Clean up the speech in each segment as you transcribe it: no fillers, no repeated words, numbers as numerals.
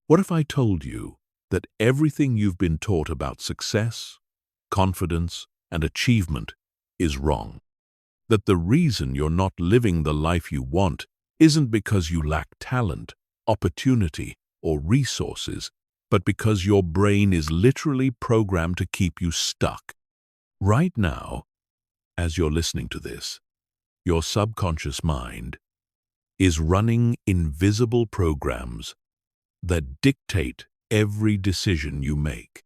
What if I told you that everything you've been taught about success, confidence, and achievement is wrong? That the reason you're not living the life you want isn't because you lack talent, opportunity, or resources, but because your brain is literally programmed to keep you stuck. Right now, as you're listening to this, your subconscious mind is running invisible programs that dictate every decision you make.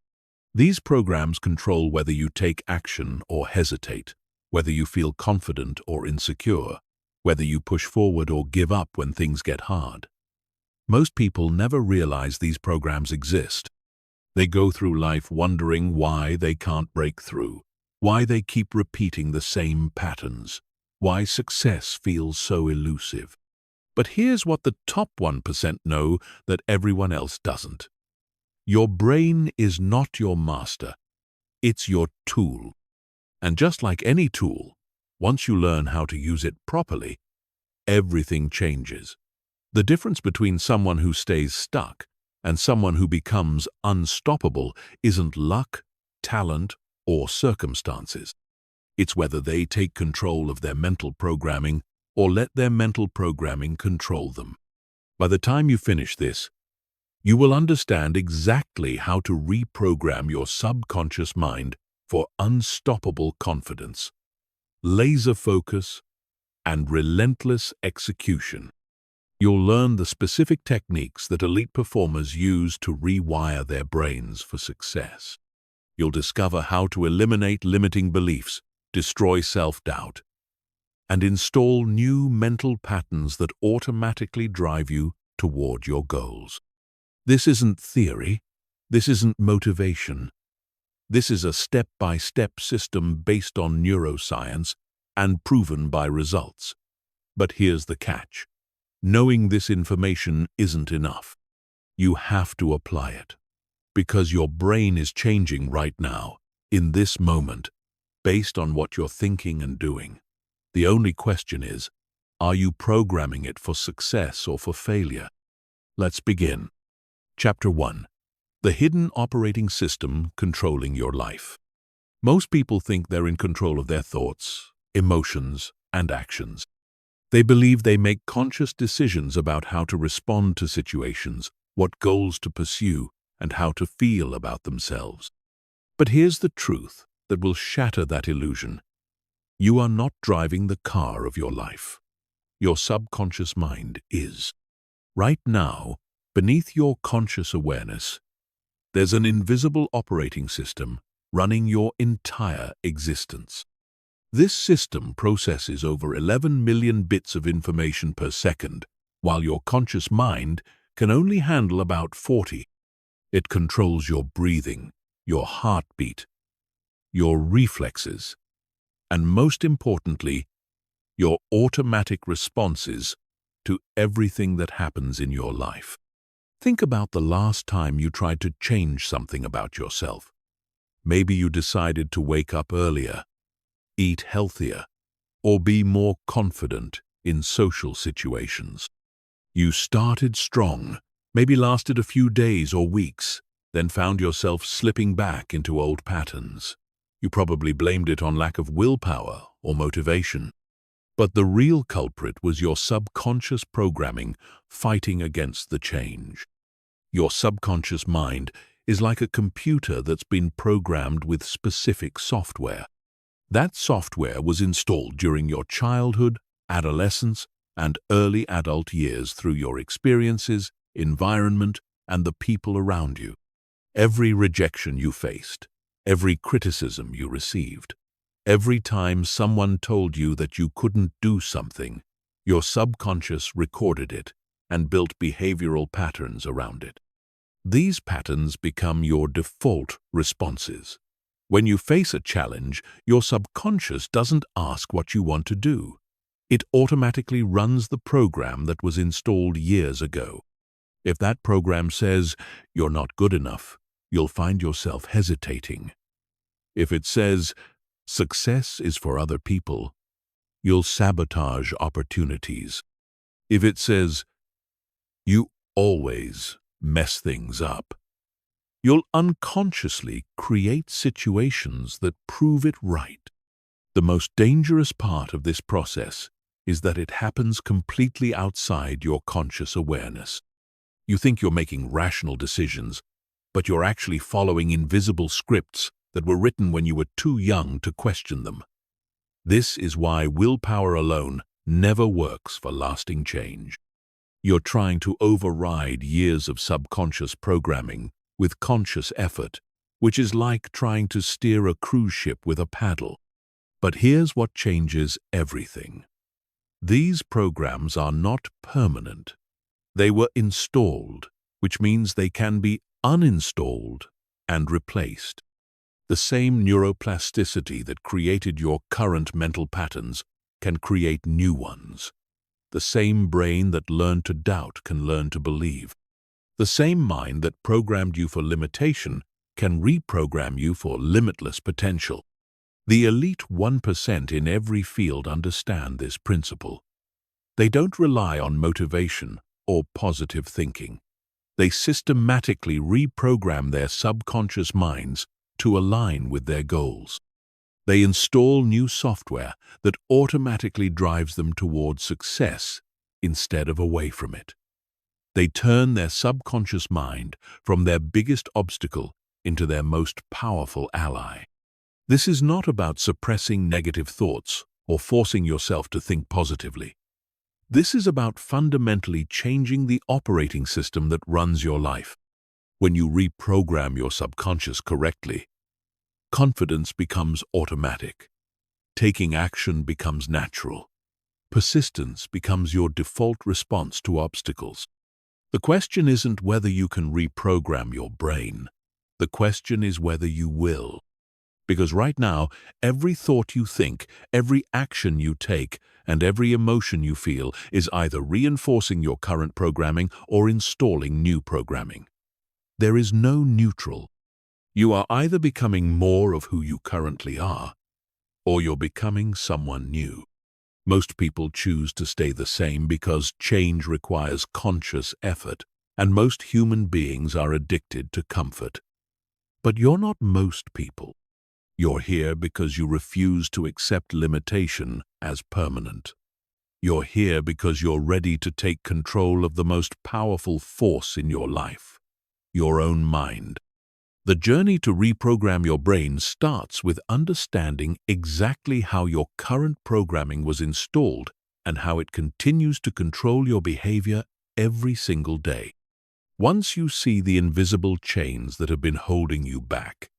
These programs control whether you take action or hesitate, whether you feel confident or insecure, whether you push forward or give up when things get hard. Most people never realize these programs exist. They go through life wondering why they can't break through, why they keep repeating the same patterns, why success feels so elusive. But here's what the top 1% know that everyone else doesn't. Your brain is not your master. It's your tool. And just like any tool, once you learn how to use it properly, everything changes. The difference between someone who stays stuck and someone who becomes unstoppable isn't luck, talent, or circumstances. It's whether they take control of their mental programming or let their mental programming control them. By the time you finish this, you will understand exactly how to reprogram your subconscious mind for unstoppable confidence, laser focus, and relentless execution. You'll learn the specific techniques that elite performers use to rewire their brains for success. You'll discover how to eliminate limiting beliefs, destroy self-doubt, and install new mental patterns that automatically drive you toward your goals. This isn't theory. This isn't motivation. This is a step-by-step system based on neuroscience and proven by results. But here's the catch. Knowing this information isn't enough. You have to apply it. Because your brain is changing right now, in this moment, based on what you're thinking and doing. The only question is, are you programming it for success or for failure? Let's begin. Chapter 1. The hidden operating system controlling your life. Most people think they're in control of their thoughts, emotions, and actions. They believe they make conscious decisions about how to respond to situations, what goals to pursue, and how to feel about themselves. But here's the truth that will shatter that illusion. You are not driving the car of your life. Your subconscious mind is. Right now, beneath your conscious awareness, there's an invisible operating system running your entire existence. This system processes over 11 million bits of information per second, while your conscious mind can only handle about 40. It controls your breathing, your heartbeat, your reflexes, and most importantly, your automatic responses to everything that happens in your life. Think about the last time you tried to change something about yourself. Maybe you decided to wake up earlier, eat healthier, or be more confident in social situations. You started strong, maybe lasted a few days or weeks, then found yourself slipping back into old patterns. You probably blamed it on lack of willpower or motivation. But the real culprit was your subconscious programming fighting against the change. Your subconscious mind is like a computer that's been programmed with specific software. That software was installed during your childhood, adolescence, and early adult years through your experiences, environment, and the people around you. Every rejection you faced, every criticism you received, every time someone told you that you couldn't do something, your subconscious recorded it and built behavioral patterns around it. These patterns become your default responses. When you face a challenge, your subconscious doesn't ask what you want to do. It automatically runs the program that was installed years ago. If that program says, "You're not good enough," you'll find yourself hesitating. If it says, "Success is for other people," you'll sabotage opportunities. If it says, "You always mess things up. You'll unconsciously create situations that prove it right. The most dangerous part of this process is that it happens completely outside your conscious awareness. You think you're making rational decisions, but you're actually following invisible scripts that were written when you were too young to question them. This is why willpower alone never works for lasting change. You're trying to override years of subconscious programming with conscious effort, which is like trying to steer a cruise ship with a paddle. But here's what changes everything. These programs are not permanent. They were installed, which means they can be uninstalled and replaced. The same neuroplasticity that created your current mental patterns can create new ones. The same brain that learned to doubt can learn to believe. The same mind that programmed you for limitation can reprogram you for limitless potential. The elite 1% in every field understand this principle. They don't rely on motivation or positive thinking. They systematically reprogram their subconscious minds to align with their goals. They install new software that automatically drives them towards success instead of away from it. They turn their subconscious mind from their biggest obstacle into their most powerful ally. This is not about suppressing negative thoughts or forcing yourself to think positively. This is about fundamentally changing the operating system that runs your life. When you reprogram your subconscious correctly, confidence becomes automatic. Taking action becomes natural. Persistence becomes your default response to obstacles. The question isn't whether you can reprogram your brain. The question is whether you will. Because right now, every thought you think, every action you take, and every emotion you feel is either reinforcing your current programming or installing new programming. There is no neutral. You are either becoming more of who you currently are, or you're becoming someone new. Most people choose to stay the same because change requires conscious effort, and most human beings are addicted to comfort. But you're not most people. You're here because you refuse to accept limitation as permanent. You're here because you're ready to take control of the most powerful force in your life, your own mind. The journey to reprogram your brain starts with understanding exactly how your current programming was installed and how it continues to control your behavior every single day. Once you see the invisible chains that have been holding you back,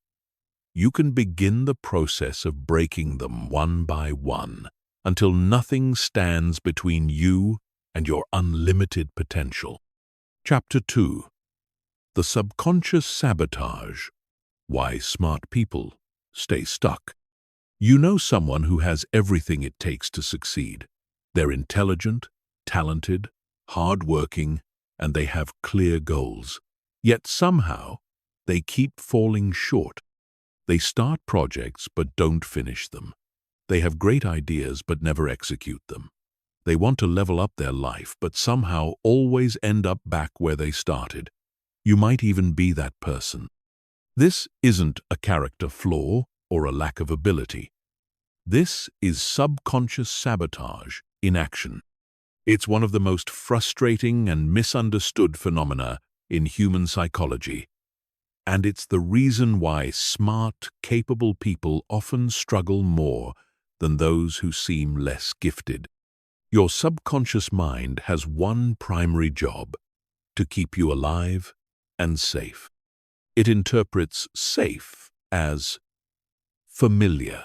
you can begin the process of breaking them one by one until nothing stands between you and your unlimited potential. Chapter 2. The Subconscious Sabotage. Why Smart People Stay Stuck. You know someone who has everything it takes to succeed. They're intelligent, talented, hard-working, and they have clear goals. Yet somehow, they keep falling short. They start projects but don't finish them. They have great ideas but never execute them. They want to level up their life but somehow always end up back where they started. You might even be that person. This isn't a character flaw or a lack of ability. This is subconscious sabotage in action. It's one of the most frustrating and misunderstood phenomena in human psychology. And it's the reason why smart, capable people often struggle more than those who seem less gifted. Your subconscious mind has one primary job: to keep you alive and safe. It interprets safe as familiar.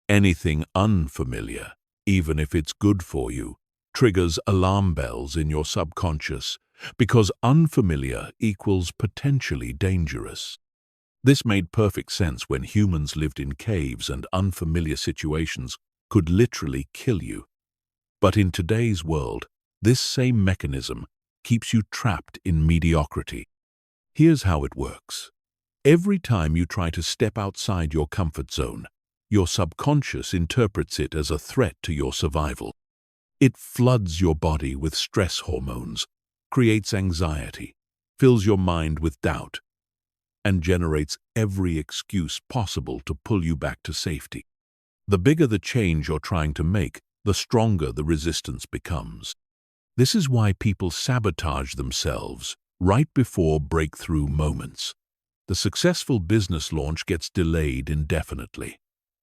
Anything unfamiliar, even if it's good for you, triggers alarm bells in your subconscious because unfamiliar equals potentially dangerous. This made perfect sense when humans lived in caves and unfamiliar situations could literally kill you. But in today's world, this same mechanism keeps you trapped in mediocrity. Here's how it works. Every time you try to step outside your comfort zone, your subconscious interprets it as a threat to your survival. It floods your body with stress hormones, creates anxiety, fills your mind with doubt, and generates every excuse possible to pull you back to safety. The bigger the change you're trying to make, the stronger the resistance becomes. This is why people sabotage themselves right before breakthrough moments. The successful business launch gets delayed indefinitely.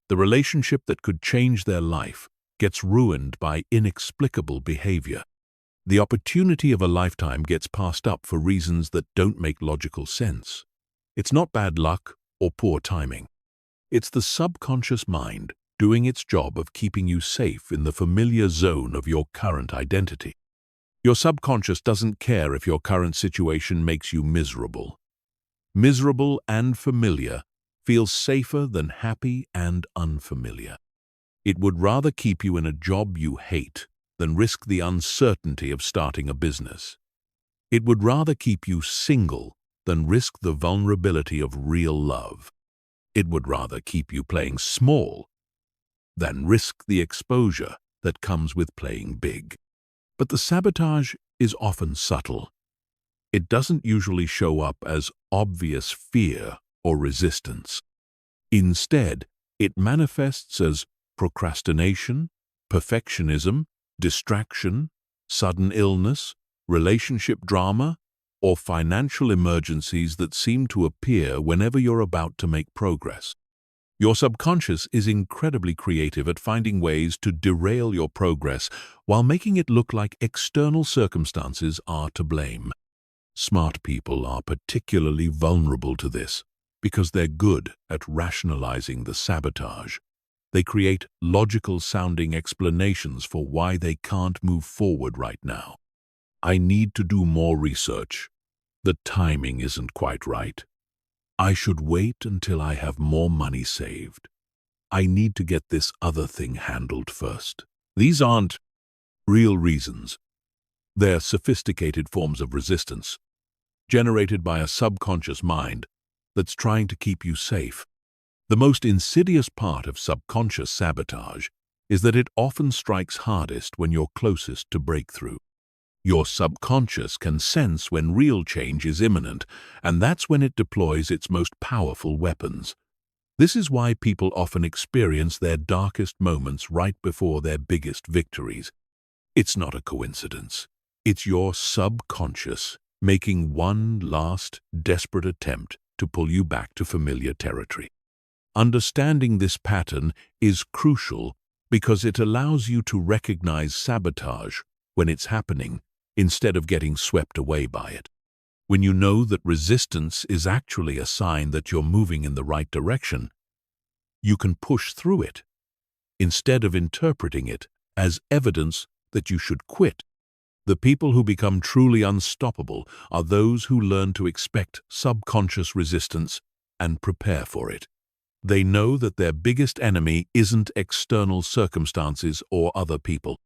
The relationship that could change their life gets ruined by inexplicable behavior. The opportunity of a lifetime gets passed up for reasons that don't make logical sense. It's not bad luck or poor timing. It's the subconscious mind doing its job of keeping you safe in the familiar zone of your current identity. Your subconscious doesn't care if your current situation makes you miserable. Miserable and familiar feels safer than happy and unfamiliar. It would rather keep you in a job you hate than risk the uncertainty of starting a business. It would rather keep you single than risk the vulnerability of real love. It would rather keep you playing small than risk the exposure that comes with playing big. But the sabotage is often subtle. It doesn't usually show up as obvious fear or resistance. Instead, it manifests as procrastination, perfectionism, distraction, sudden illness, relationship drama, or financial emergencies that seem to appear whenever you're about to make progress. Your subconscious is incredibly creative at finding ways to derail your progress while making it look like external circumstances are to blame. Smart people are particularly vulnerable to this because they're good at rationalizing the sabotage. They create logical-sounding explanations for why they can't move forward right now. I need to do more research. The timing isn't quite right. I should wait until I have more money saved. I need to get this other thing handled first. These aren't real reasons. They're sophisticated forms of resistance, generated by a subconscious mind that's trying to keep you safe. The most insidious part of subconscious sabotage is that it often strikes hardest when you're closest to breakthrough. Your subconscious can sense when real change is imminent, and that's when it deploys its most powerful weapons. This is why people often experience their darkest moments right before their biggest victories. It's not a coincidence. It's your subconscious making one last, desperate attempt to pull you back to familiar territory. Understanding this pattern is crucial because it allows you to recognize sabotage when it's happening, instead of getting swept away by it. When you know that resistance is actually a sign that you're moving in the right direction, you can push through it, instead of interpreting it as evidence that you should quit. The people who become truly unstoppable are those who learn to expect subconscious resistance and prepare for it. They know that their biggest enemy isn't external circumstances or other people.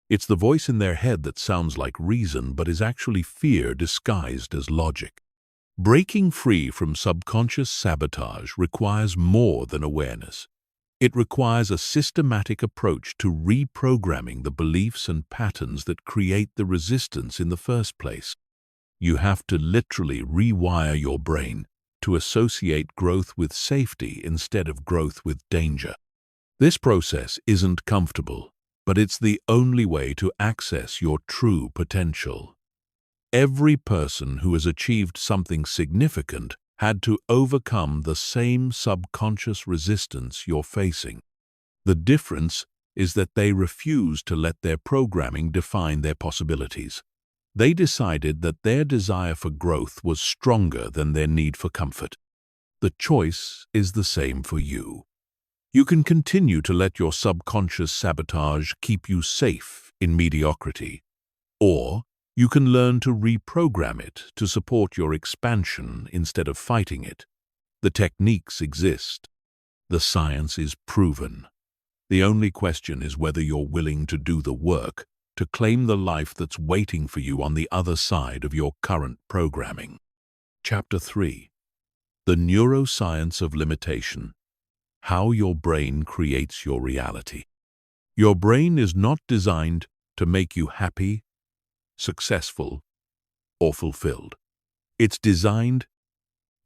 It's the voice in their head that sounds like reason but is actually fear disguised as logic. Breaking free from subconscious sabotage requires more than awareness. It requires a systematic approach to reprogramming the beliefs and patterns that create the resistance in the first place. You have to literally rewire your brain to associate growth with safety instead of growth with danger. This process isn't comfortable, but it's the only way to access your true potential. Every person who has achieved something significant had to overcome the same subconscious resistance you're facing. The difference is that they refused to let their programming define their possibilities. They decided that their desire for growth was stronger than their need for comfort. The choice is the same for you. You can continue to let your subconscious sabotage keep you safe in mediocrity, or you can learn to reprogram it to support your expansion instead of fighting it. The techniques exist. The science is proven. The only question is whether you're willing to do the work to claim the life that's waiting for you on the other side of your current programming. Chapter 3. The Neuroscience of Limitation. How your brain creates your reality. Your brain is not designed to make you happy, successful, or fulfilled. It's designed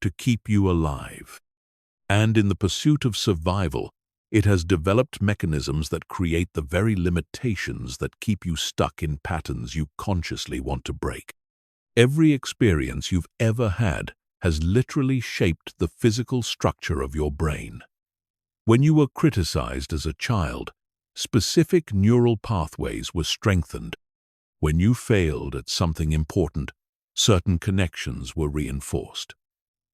to keep you alive. And in the pursuit of survival, it has developed mechanisms that create the very limitations that keep you stuck in patterns you consciously want to break. Every experience you've ever had has literally shaped the physical structure of your brain. When you were criticized as a child, specific neural pathways were strengthened. When you failed at something important, certain connections were reinforced.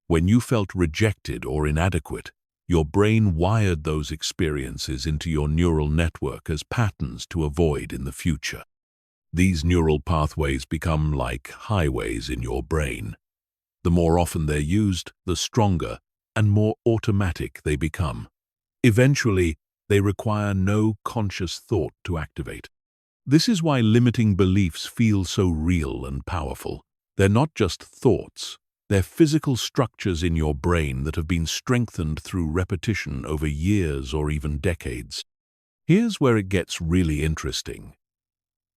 When you felt rejected or inadequate, your brain wired those experiences into your neural network as patterns to avoid in the future. These neural pathways become like highways in your brain. The more often they're used, the stronger and more automatic they become. Eventually, they require no conscious thought to activate. This is why limiting beliefs feel so real and powerful. They're not just thoughts. They're physical structures in your brain that have been strengthened through repetition over years or even decades. Here's where it gets really interesting.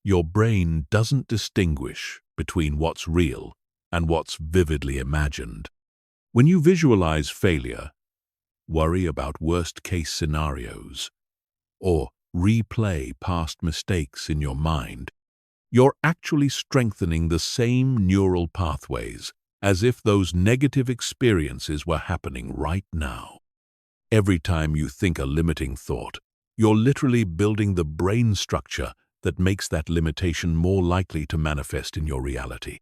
Your brain doesn't distinguish between what's real and what's vividly imagined. When you visualize failure, worry about worst-case scenarios, or replay past mistakes in your mind, you're actually strengthening the same neural pathways as if those negative experiences were happening right now. Every time you think a limiting thought, you're literally building the brain structure that makes that limitation more likely to manifest in your reality.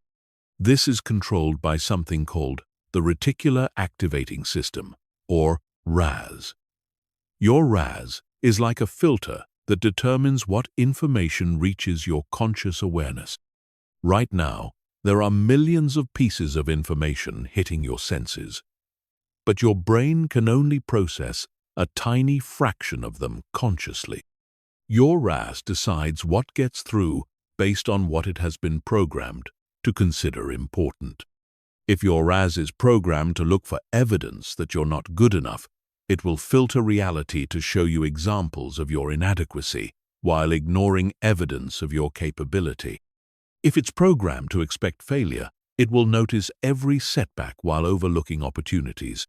This is controlled by something called the reticular activating system, or RAS. Your RAS is like a filter that determines what information reaches your conscious awareness. Right now, there are millions of pieces of information hitting your senses, but your brain can only process a tiny fraction of them consciously. Your RAS decides what gets through based on what it has been programmed to consider important. If your RAS is programmed to look for evidence that you're not good enough, it will filter reality to show you examples of your inadequacy while ignoring evidence of your capability. If it's programmed to expect failure, it will notice every setback while overlooking opportunities.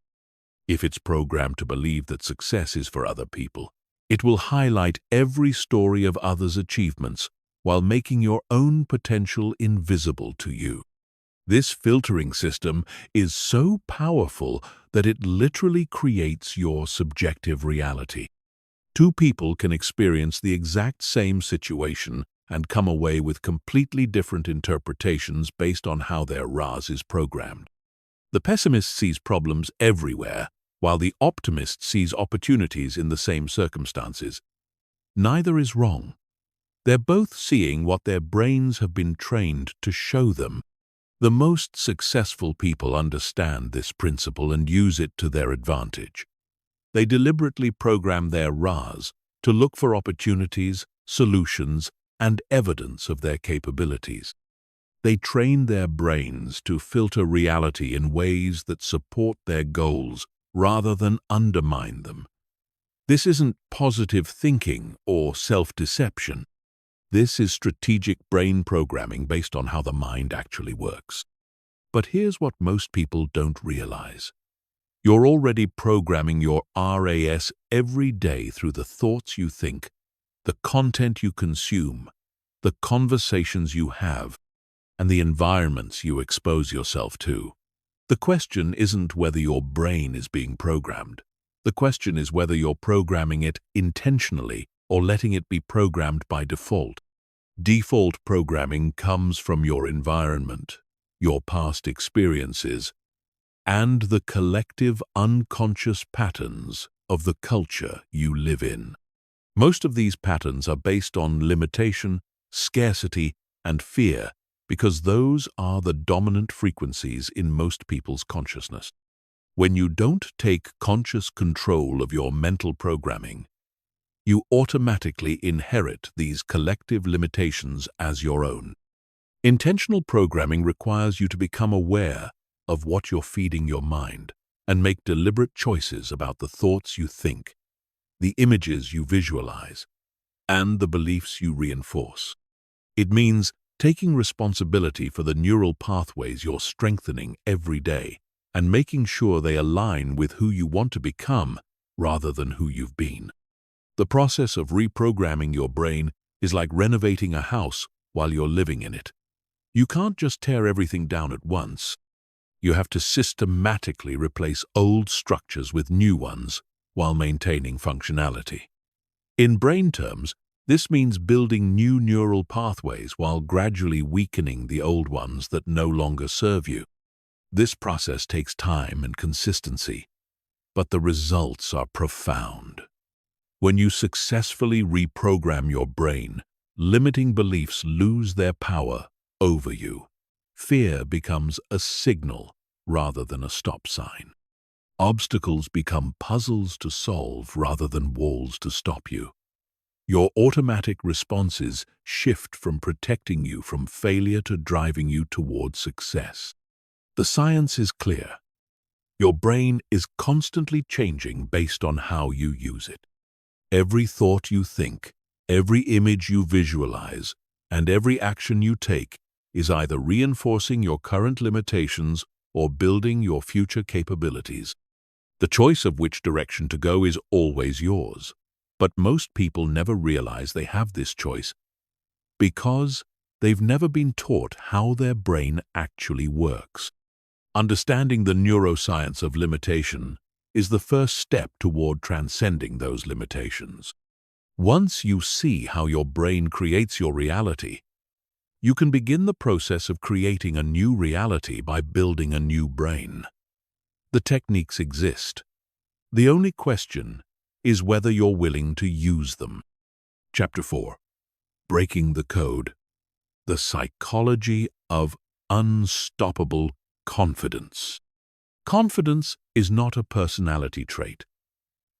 If it's programmed to believe that success is for other people, it will highlight every story of others' achievements while making your own potential invisible to you. This filtering system is so powerful that it literally creates your subjective reality. Two people can experience the exact same situation and come away with completely different interpretations based on how their RAS is programmed. The pessimist sees problems everywhere, while the optimist sees opportunities in the same circumstances. Neither is wrong. They're both seeing what their brains have been trained to show them. The most successful people understand this principle and use it to their advantage. They deliberately program their RAS to look for opportunities, solutions, and evidence of their capabilities. They train their brains to filter reality in ways that support their goals rather than undermine them. This isn't positive thinking or self-deception. This is strategic brain programming based on how the mind actually works. But here's what most people don't realize. You're already programming your RAS every day through the thoughts you think, the content you consume, the conversations you have, and the environments you expose yourself to. The question isn't whether your brain is being programmed. The question is whether you're programming it intentionally or letting it be programmed by default. Default programming comes from your environment, your past experiences, and the collective unconscious patterns of the culture you live in. Most of these patterns are based on limitation, scarcity, and fear because those are the dominant frequencies in most people's consciousness. When you don't take conscious control of your mental programming, you automatically inherit these collective limitations as your own. Intentional programming requires you to become aware of what you're feeding your mind and make deliberate choices about the thoughts you think, the images you visualize, and the beliefs you reinforce. It means taking responsibility for the neural pathways you're strengthening every day and making sure they align with who you want to become rather than who you've been. The process of reprogramming your brain is like renovating a house while you're living in it. You can't just tear everything down at once. You have to systematically replace old structures with new ones while maintaining functionality. In brain terms, this means building new neural pathways while gradually weakening the old ones that no longer serve you. This process takes time and consistency, but the results are profound. When you successfully reprogram your brain, limiting beliefs lose their power over you. Fear becomes a signal rather than a stop sign. Obstacles become puzzles to solve rather than walls to stop you. Your automatic responses shift from protecting you from failure to driving you towards success. The science is clear. Your brain is constantly changing based on how you use it. Every thought you think, every image you visualize, and every action you take is either reinforcing your current limitations or building your future capabilities. The choice of which direction to go is always yours. But most people never realize they have this choice because they've never been taught how their brain actually works. Understanding the neuroscience of limitation is the first step toward transcending those limitations. Once you see how your brain creates your reality, you can begin the process of creating a new reality by building a new brain. The techniques exist. The only question is whether you're willing to use them. Chapter 4. Breaking the Code. The Psychology of Unstoppable Confidence. Confidence is not a personality trait.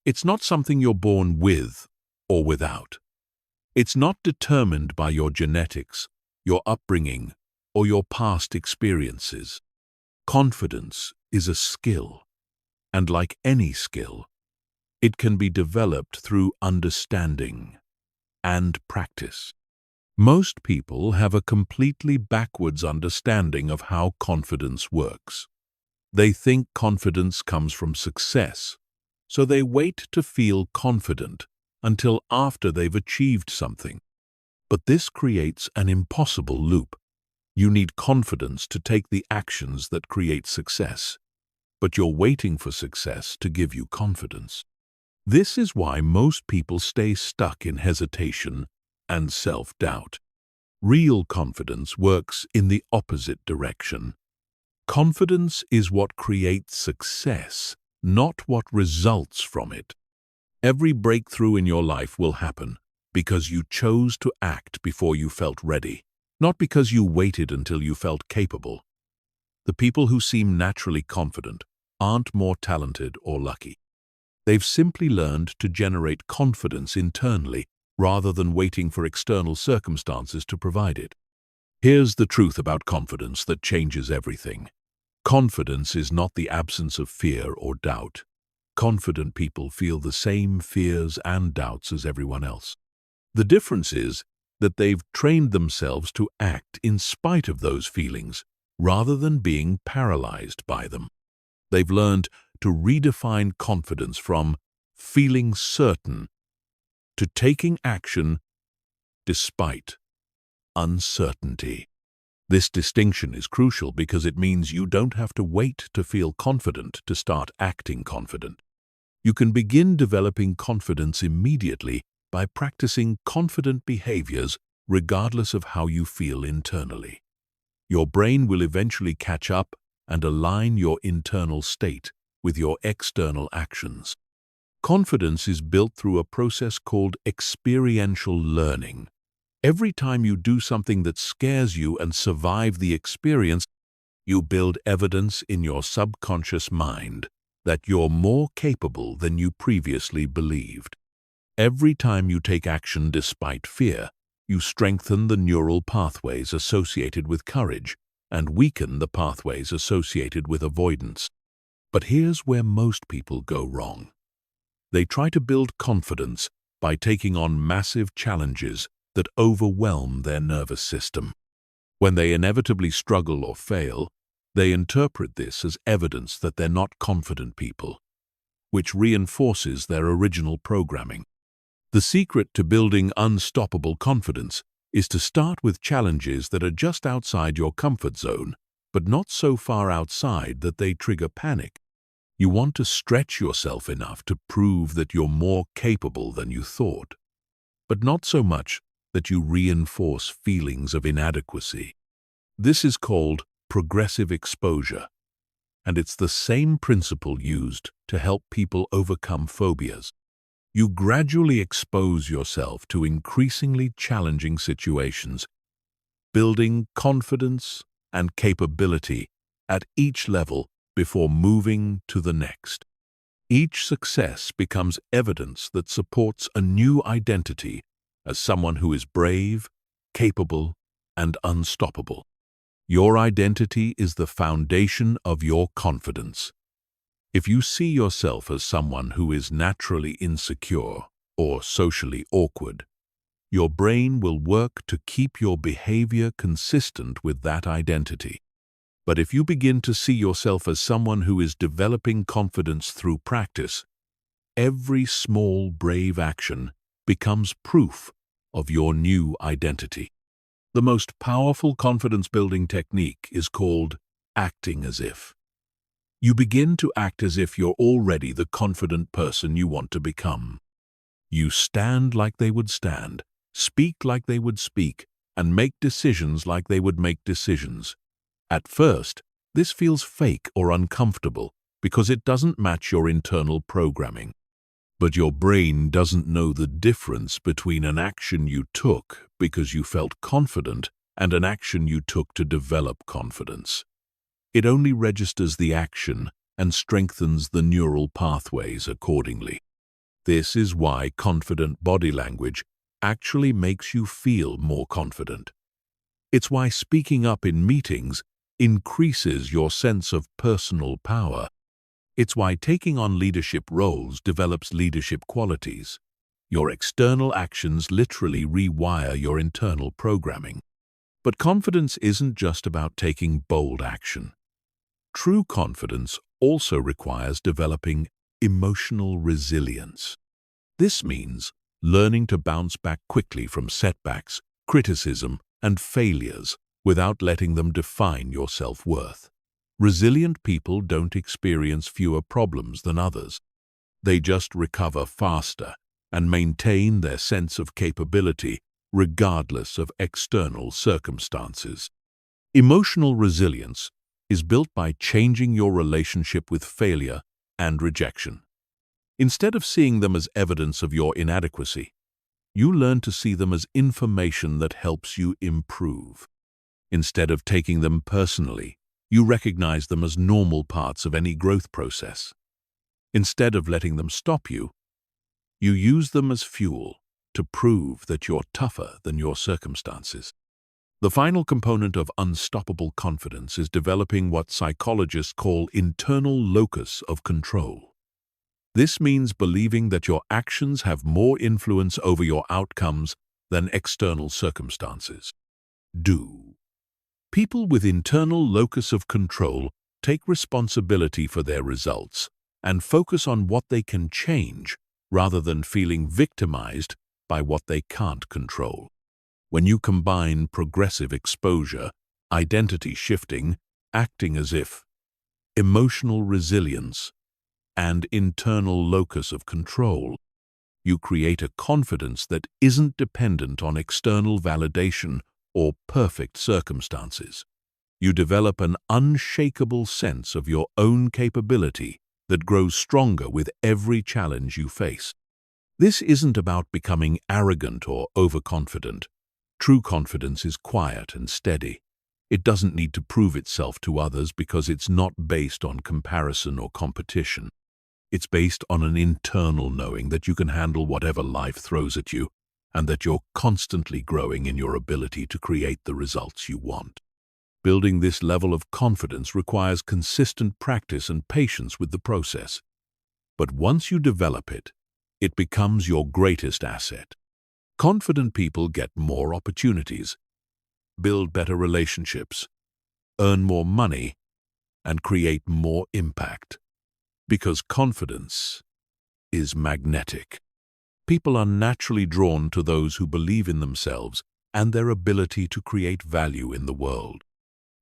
It's not something you're born with or without. It's not determined by your genetics, your upbringing, or your past experiences. Confidence is a skill, and like any skill, it can be developed through understanding and practice. Most people have a completely backwards understanding of how confidence works. They think confidence comes from success, so they wait to feel confident until after they've achieved something. But this creates an impossible loop. You need confidence to take the actions that create success, but you're waiting for success to give you confidence. This is why most people stay stuck in hesitation and self-doubt. Real confidence works in the opposite direction. Confidence is what creates success, not what results from it. Every breakthrough in your life will happen because you chose to act before you felt ready, not because you waited until you felt capable. The people who seem naturally confident aren't more talented or lucky. They've simply learned to generate confidence internally rather than waiting for external circumstances to provide it. Here's the truth about confidence that changes everything. Confidence is not the absence of fear or doubt. Confident people feel the same fears and doubts as everyone else. The difference is that they've trained themselves to act in spite of those feelings rather than being paralyzed by them. They've learned to redefine confidence from feeling certain to taking action despite uncertainty. This distinction is crucial because it means you don't have to wait to feel confident to start acting confident. You can begin developing confidence immediately by practicing confident behaviors regardless of how you feel internally. Your brain will eventually catch up and align your internal state with your external actions. Confidence is built through a process called experiential learning. Every time you do something that scares you and survive the experience, you build evidence in your subconscious mind that you're more capable than you previously believed. Every time you take action despite fear, you strengthen the neural pathways associated with courage and weaken the pathways associated with avoidance. But here's where most people go wrong. They try to build confidence by taking on massive challenges that overwhelm their nervous system. When they inevitably struggle or fail, they interpret this as evidence that they're not confident people, which reinforces their original programming. The secret to building unstoppable confidence is to start with challenges that are just outside your comfort zone, but not so far outside that they trigger panic. You want to stretch yourself enough to prove that you're more capable than you thought, but not so much that you reinforce feelings of inadequacy. This is called progressive exposure, and it's the same principle used to help people overcome phobias. You gradually expose yourself to increasingly challenging situations, building confidence and capability at each level before moving to the next. Each success becomes evidence that supports a new identity as someone who is brave, capable, and unstoppable. Your identity is the foundation of your confidence. If you see yourself as someone who is naturally insecure or socially awkward, your brain will work to keep your behavior consistent with that identity. But if you begin to see yourself as someone who is developing confidence through practice, every small, brave action becomes proof of your new identity. The most powerful confidence-building technique is called acting as if. You begin to act as if you're already the confident person you want to become. You stand like they would stand, speak like they would speak, and make decisions like they would make decisions. At first, this feels fake or uncomfortable because it doesn't match your internal programming. But your brain doesn't know the difference between an action you took because you felt confident and an action you took to develop confidence. It only registers the action and strengthens the neural pathways accordingly. This is why confident body language actually makes you feel more confident. It's why speaking up in meetings increases your sense of personal power. It's why taking on leadership roles develops leadership qualities. Your external actions literally rewire your internal programming. But confidence isn't just about taking bold action. True confidence also requires developing emotional resilience. This means learning to bounce back quickly from setbacks, criticism, and failures without letting them define your self-worth. Resilient people don't experience fewer problems than others. They just recover faster and maintain their sense of capability regardless of external circumstances. Emotional resilience is built by changing your relationship with failure and rejection. Instead of seeing them as evidence of your inadequacy, you learn to see them as information that helps you improve. Instead of taking them personally, you recognize them as normal parts of any growth process. Instead of letting them stop you, you use them as fuel to prove that you're tougher than your circumstances. The final component of unstoppable confidence is developing what psychologists call internal locus of control. This means believing that your actions have more influence over your outcomes than external circumstances do. People with internal locus of control take responsibility for their results and focus on what they can change rather than feeling victimized by what they can't control. When you combine progressive exposure, identity shifting, acting as if, emotional resilience, and internal locus of control, you create a confidence that isn't dependent on external validation or perfect circumstances. You develop an unshakable sense of your own capability that grows stronger with every challenge you face. This isn't about becoming arrogant or overconfident. True confidence is quiet and steady. It doesn't need to prove itself to others because it's not based on comparison or competition. It's based on an internal knowing that you can handle whatever life throws at you and that you're constantly growing in your ability to create the results you want. Building this level of confidence requires consistent practice and patience with the process. But once you develop it, it becomes your greatest asset. Confident people get more opportunities. build better relationships, earn more money, and create more impact. Because confidence is magnetic. People are naturally drawn to those who believe in themselves and their ability to create value in the world.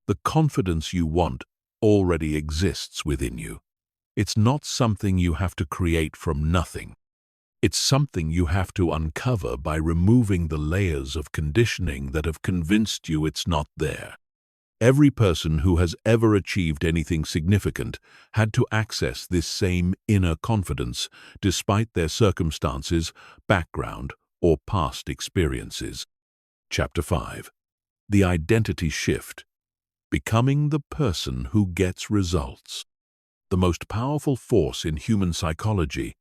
The confidence you want already exists within you. It's not something you have to create from nothing. It's something you have to uncover by removing the layers of conditioning that have convinced you it's not there. Every person who has ever achieved anything significant had to access this same inner confidence despite their circumstances, background, or past experiences. Chapter 5. The Identity Shift. Becoming the person who gets results. The most powerful force in human psychology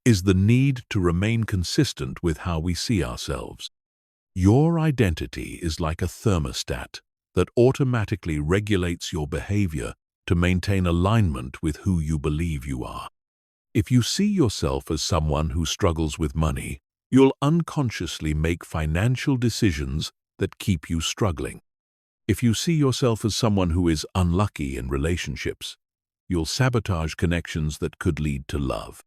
is the need to remain consistent with how we see ourselves. Your identity is like a thermostat that automatically regulates your behavior to maintain alignment with who you believe you are. If you see yourself as someone who struggles with money, you'll unconsciously make financial decisions that keep you struggling. If you see yourself as someone who is unlucky in relationships, you'll sabotage connections that could lead to love.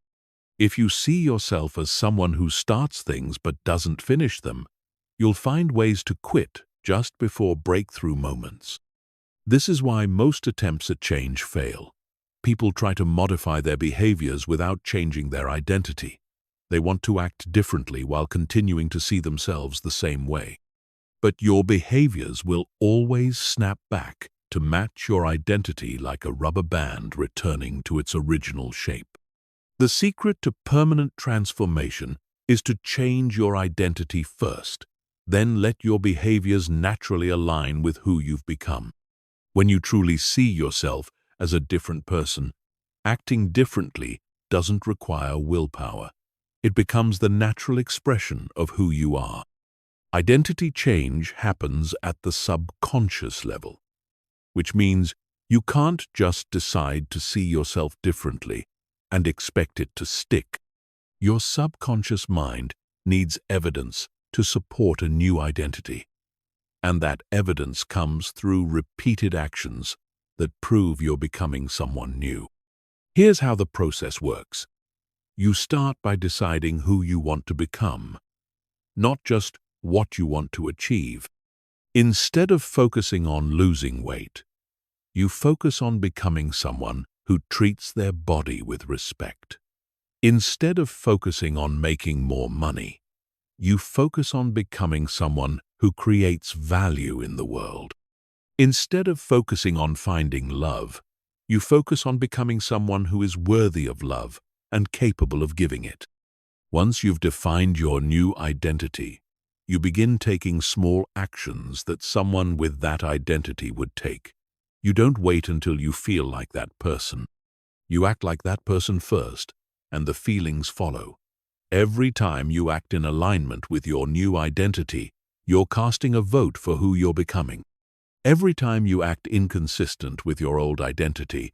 If you see yourself as someone who starts things but doesn't finish them, you'll find ways to quit just before breakthrough moments. This is why most attempts at change fail. People try to modify their behaviors without changing their identity. They want to act differently while continuing to see themselves the same way. But your behaviors will always snap back to match your identity like a rubber band returning to its original shape. The secret to permanent transformation is to change your identity first, then let your behaviors naturally align with who you've become. When you truly see yourself as a different person, acting differently doesn't require willpower. It becomes the natural expression of who you are. Identity change happens at the subconscious level, which means you can't just decide to see yourself differently and expect it to stick. Your subconscious mind needs evidence to support a new identity, and that evidence comes through repeated actions that prove you're becoming someone new. Here's how the process works. You start by deciding who you want to become, not just what you want to achieve. Instead of focusing on losing weight, you focus on becoming someone who treats their body with respect. Instead of focusing on making more money, you focus on becoming someone who creates value in the world. Instead of focusing on finding love, you focus on becoming someone who is worthy of love and capable of giving it. Once you've defined your new identity, you begin taking small actions that someone with that identity would take. You don't wait until you feel like that person. You act like that person first, and the feelings follow. Every time you act in alignment with your new identity, you're casting a vote for who you're becoming. Every time you act inconsistent with your old identity,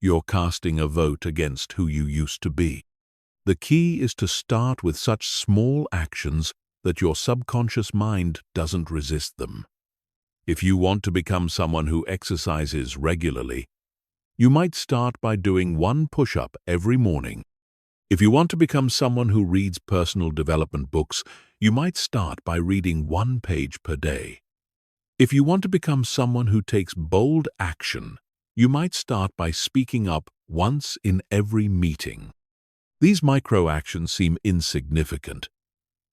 you're casting a vote against who you used to be. The key is to start with such small actions that your subconscious mind doesn't resist them. If you want to become someone who exercises regularly, you might start by doing one push-up every morning. If you want to become someone who reads personal development books, you might start by reading 1 page per day. If you want to become someone who takes bold action, you might start by speaking up once in every meeting. These micro-actions seem insignificant,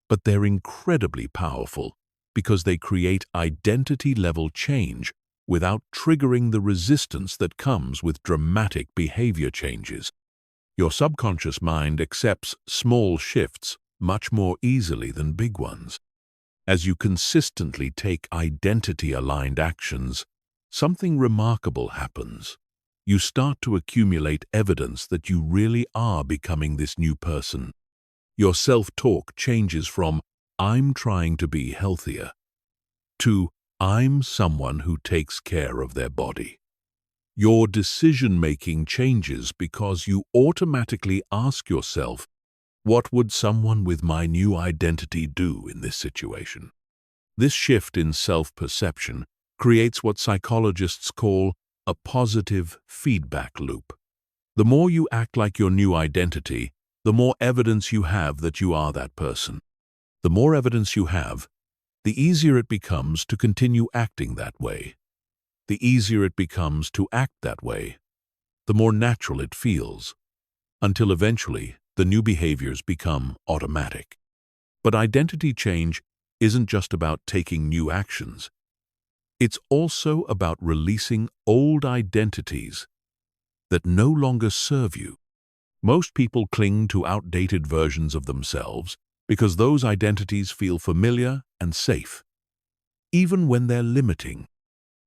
but they're incredibly powerful because they create identity-level change without triggering the resistance that comes with dramatic behavior changes. Your subconscious mind accepts small shifts much more easily than big ones. As you consistently take identity-aligned actions, something remarkable happens. You start to accumulate evidence that you really are becoming this new person. Your self-talk changes from "I'm trying to be healthier" to "I'm someone who takes care of their body." Your decision-making changes because you automatically ask yourself, what would someone with my new identity do in this situation? This shift in self-perception creates what psychologists call a positive feedback loop. The more you act like your new identity, the more evidence you have that you are that person. The more evidence you have, the easier it becomes to continue acting that way. The easier it becomes to act that way, the more natural it feels, until eventually the new behaviors become automatic. But identity change isn't just about taking new actions. It's also about releasing old identities that no longer serve you. Most people cling to outdated versions of themselves because those identities feel familiar and safe, even when they're limiting.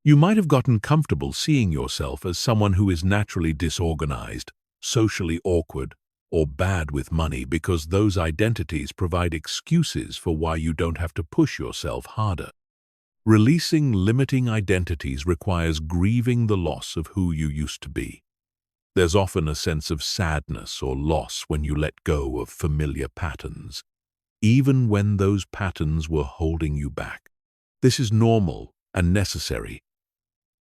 You might have gotten comfortable seeing yourself as someone who is naturally disorganized, socially awkward, or bad with money because those identities provide excuses for why you don't have to push yourself harder. Releasing limiting identities requires grieving the loss of who you used to be. There's often a sense of sadness or loss when you let go of familiar patterns, even when those patterns were holding you back. This is normal and necessary.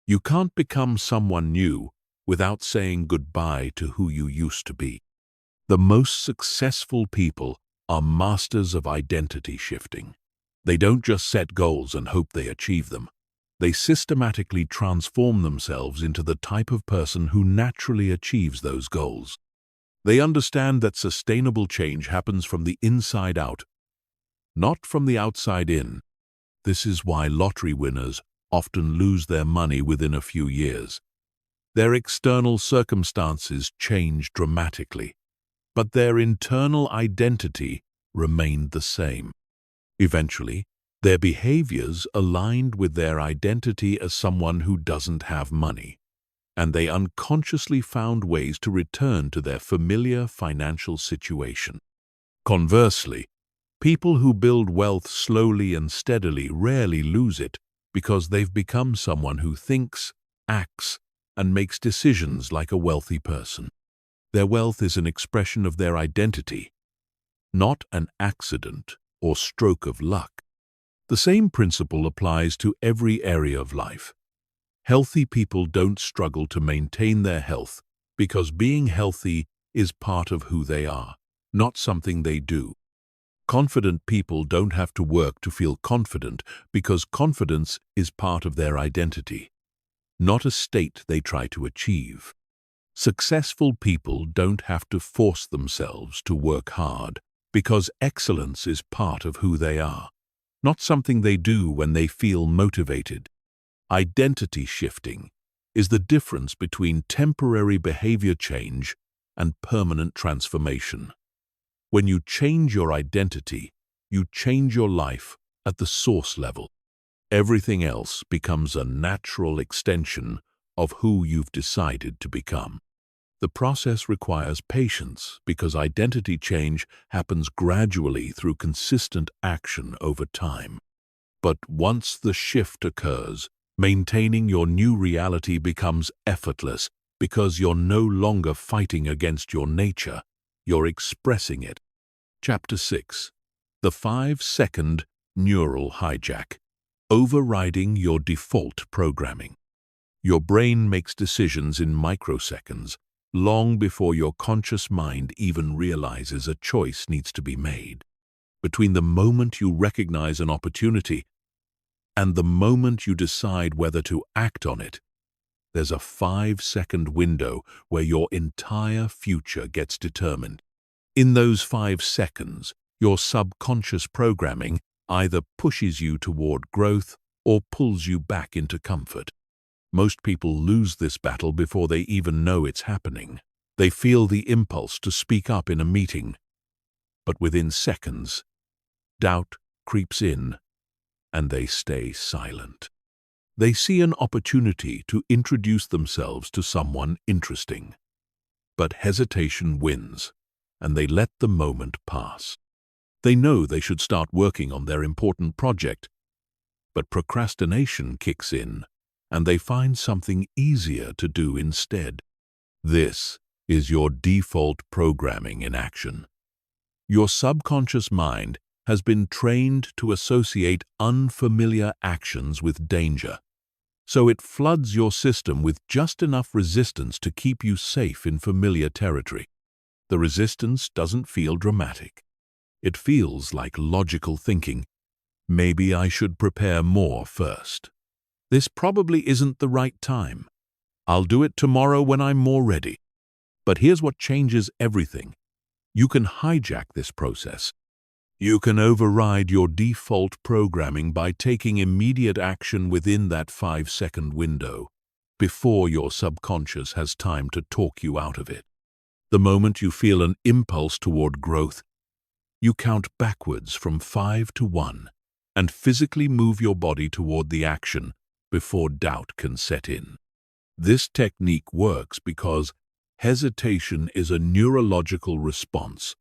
You can't become someone new without saying goodbye to who you used to be. The most successful people are masters of identity shifting. They don't just set goals and hope they achieve them. They systematically transform themselves into the type of person who naturally achieves those goals. They understand that sustainable change happens from the inside out, not from the outside in. This is why lottery winners often lose their money within a few years. Their external circumstances change dramatically, but their internal identity remained the same. Eventually, their behaviors aligned with their identity as someone who doesn't have money, and they unconsciously found ways to return to their familiar financial situation. Conversely, people who build wealth slowly and steadily rarely lose it because they've become someone who thinks, acts, and makes decisions like a wealthy person. Their wealth is an expression of their identity, not an accident or stroke of luck. The same principle applies to every area of life. Healthy people don't struggle to maintain their health because being healthy is part of who they are, not something they do. Confident people don't have to work to feel confident because confidence is part of their identity, not a state they try to achieve. Successful people don't have to force themselves to work hard because excellence is part of who they are, not something they do when they feel motivated. Identity shifting is the difference between temporary behavior change and permanent transformation. When you change your identity, you change your life at the source level. Everything else becomes a natural extension of who you've decided to become. The process requires patience because identity change happens gradually through consistent action over time. But once the shift occurs, maintaining your new reality becomes effortless because you're no longer fighting against your nature, you're expressing it. Chapter 6. The 5-second neural hijack. Overriding your default programming. Your brain makes decisions in microseconds, long before your conscious mind even realizes a choice needs to be made. Between the moment you recognize an opportunity and the moment you decide whether to act on it, there's a 5-second window where your entire future gets determined. In those 5 seconds, your subconscious programming either pushes you toward growth or pulls you back into comfort. Most people lose this battle before they even know it's happening. They feel the impulse to speak up in a meeting, but within seconds, doubt creeps in and they stay silent. They see an opportunity to introduce themselves to someone interesting, but hesitation wins and they let the moment pass. They know they should start working on their important project, but procrastination kicks in and they find something easier to do instead. This is your default programming in action. Your subconscious mind has been trained to associate unfamiliar actions with danger. So it floods your system with just enough resistance to keep you safe in familiar territory. The resistance doesn't feel dramatic. It feels like logical thinking. Maybe I should prepare more first. This probably isn't the right time. I'll do it tomorrow when I'm more ready. But here's what changes everything. You can hijack this process. You can override your default programming by taking immediate action within that 5-second window, before your subconscious has time to talk you out of it. The moment you feel an impulse toward growth, you count backwards from 5 to 1 and physically move your body toward the action before doubt can set in. This technique works because hesitation is a neurological response,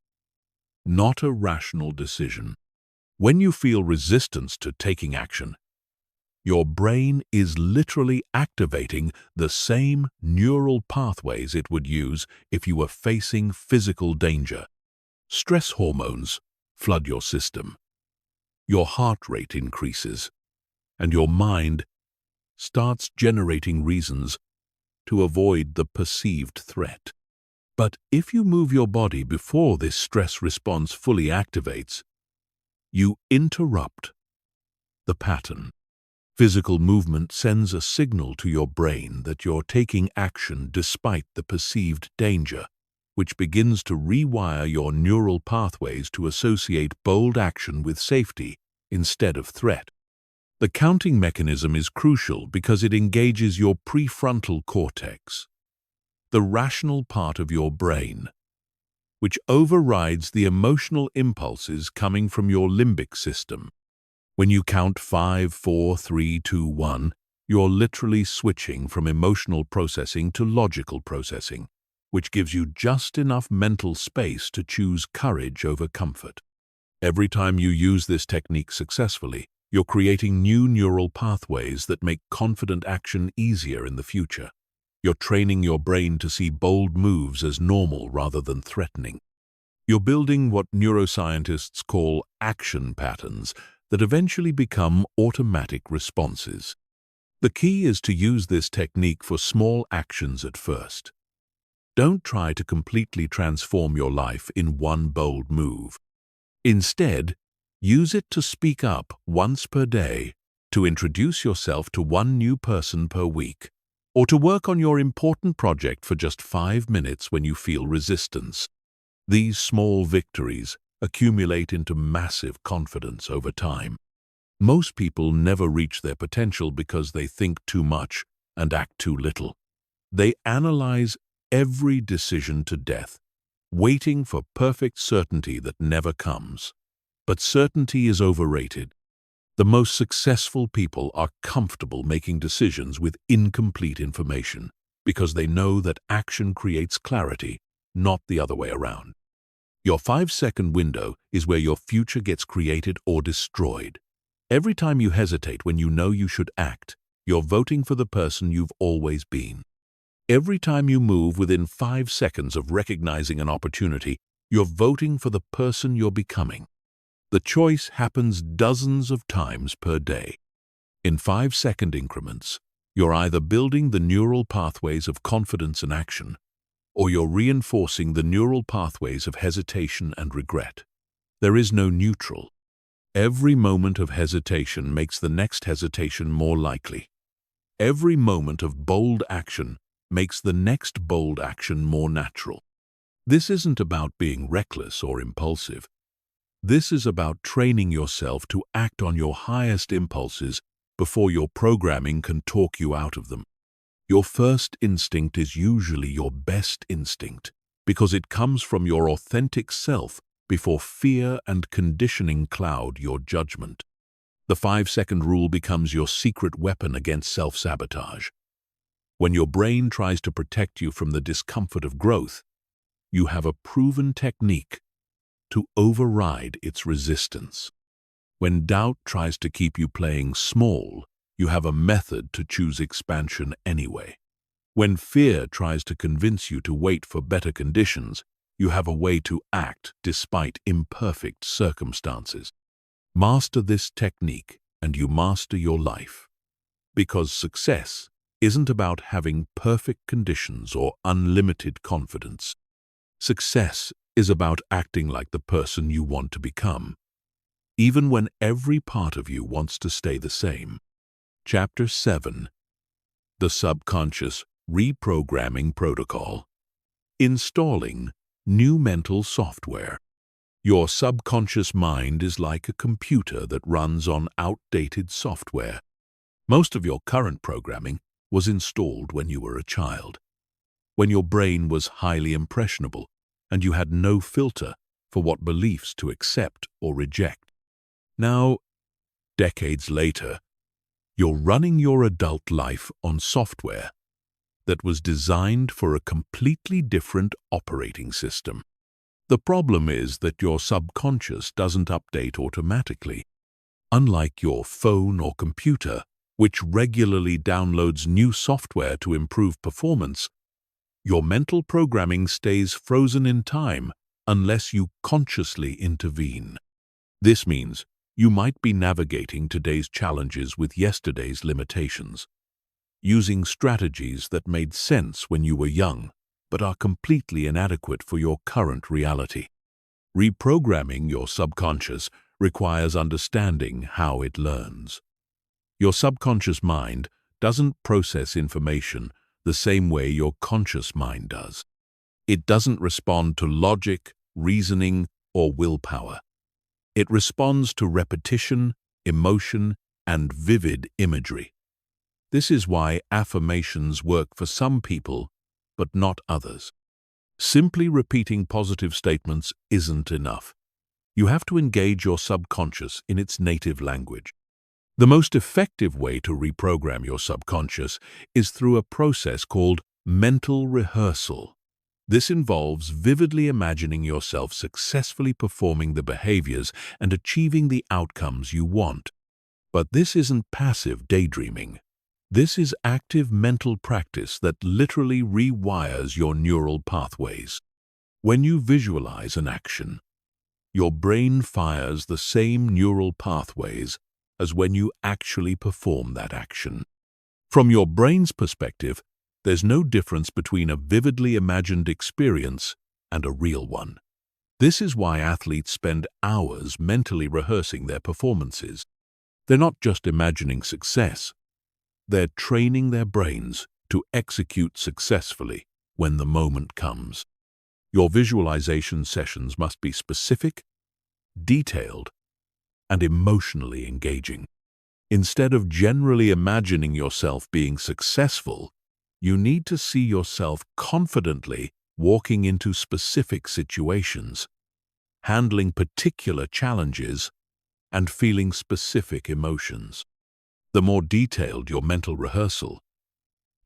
not a rational decision. When you feel resistance to taking action, your brain is literally activating the same neural pathways it would use if you were facing physical danger. Stress hormones flood your system. Your heart rate increases, and your mind starts generating reasons to avoid the perceived threat. But if you move your body before this stress response fully activates, you interrupt the pattern. Physical movement sends a signal to your brain that you're taking action despite the perceived danger, which begins to rewire your neural pathways to associate bold action with safety instead of threat. The counting mechanism is crucial because it engages your prefrontal cortex, the rational part of your brain, which overrides the emotional impulses coming from your limbic system. When you count 5, 4, 3, 2, 1, you're literally switching from emotional processing to logical processing, which gives you just enough mental space to choose courage over comfort. Every time you use this technique successfully, you're creating new neural pathways that make confident action easier in the future. You're training your brain to see bold moves as normal rather than threatening. You're building what neuroscientists call action patterns that eventually become automatic responses. The key is to use this technique for small actions at first. Don't try to completely transform your life in one bold move. Instead, use it to speak up once per day, to introduce yourself to one new person per week, or to work on your important project for just 5 minutes when you feel resistance. These small victories accumulate into massive confidence over time. Most people never reach their potential because they think too much and act too little. They analyze every decision to death, waiting for perfect certainty that never comes. But certainty is overrated. The most successful people are comfortable making decisions with incomplete information because they know that action creates clarity, not the other way around. Your 5-second window is where your future gets created or destroyed. Every time you hesitate when you know you should act, you're voting for the person you've always been. Every time you move within 5 seconds of recognizing an opportunity, you're voting for the person you're becoming. The choice happens dozens of times per day. In 5-second increments, you're either building the neural pathways of confidence and action, or you're reinforcing the neural pathways of hesitation and regret. There is no neutral. Every moment of hesitation makes the next hesitation more likely. Every moment of bold action makes the next bold action more natural. This isn't about being reckless or impulsive. This is about training yourself to act on your highest impulses before your programming can talk you out of them. Your first instinct is usually your best instinct because it comes from your authentic self before fear and conditioning cloud your judgment. The 5-second rule becomes your secret weapon against self-sabotage. When your brain tries to protect you from the discomfort of growth, you have a proven technique to override its resistance. When doubt tries to keep you playing small, you have a method to choose expansion anyway. When fear tries to convince you to wait for better conditions, You have a way to act despite imperfect circumstances. Master this technique and you master your life. Because success isn't about having perfect conditions or unlimited confidence. Success is about acting like the person you want to become, even when every part of you wants to stay the same. Chapter 7. The Subconscious Reprogramming Protocol. Installing new mental software. Your subconscious mind is like a computer that runs on outdated software. Most of your current programming was installed when you were a child, when your brain was highly impressionable and you had no filter for what beliefs to accept or reject. Now, decades later, you're running your adult life on software that was designed for a completely different operating system. The problem is that your subconscious doesn't update automatically. Unlike your phone or computer, which regularly downloads new software to improve performance, your mental programming stays frozen in time unless you consciously intervene. This means you might be navigating today's challenges with yesterday's limitations, using strategies that made sense when you were young, but are completely inadequate for your current reality. Reprogramming your subconscious requires understanding how it learns. Your subconscious mind doesn't process information the same way your conscious mind does. It doesn't respond to logic, reasoning, or willpower. It responds to repetition, emotion, and vivid imagery. This is why affirmations work for some people, but not others. Simply repeating positive statements isn't enough. You have to engage your subconscious in its native language. The most effective way to reprogram your subconscious is through a process called mental rehearsal. This involves vividly imagining yourself successfully performing the behaviors and achieving the outcomes you want. But this isn't passive daydreaming. This is active mental practice that literally rewires your neural pathways. When you visualize an action, your brain fires the same neural pathways as when you actually perform that action. From your brain's perspective, there's no difference between a vividly imagined experience and a real one. This is why athletes spend hours mentally rehearsing their performances. They're not just imagining success. They're training their brains to execute successfully when the moment comes. Your visualization sessions must be specific, detailed, and emotionally engaging. Instead of generally imagining yourself being successful, you need to see yourself confidently walking into specific situations, handling particular challenges, and feeling specific emotions. The more detailed your mental rehearsal,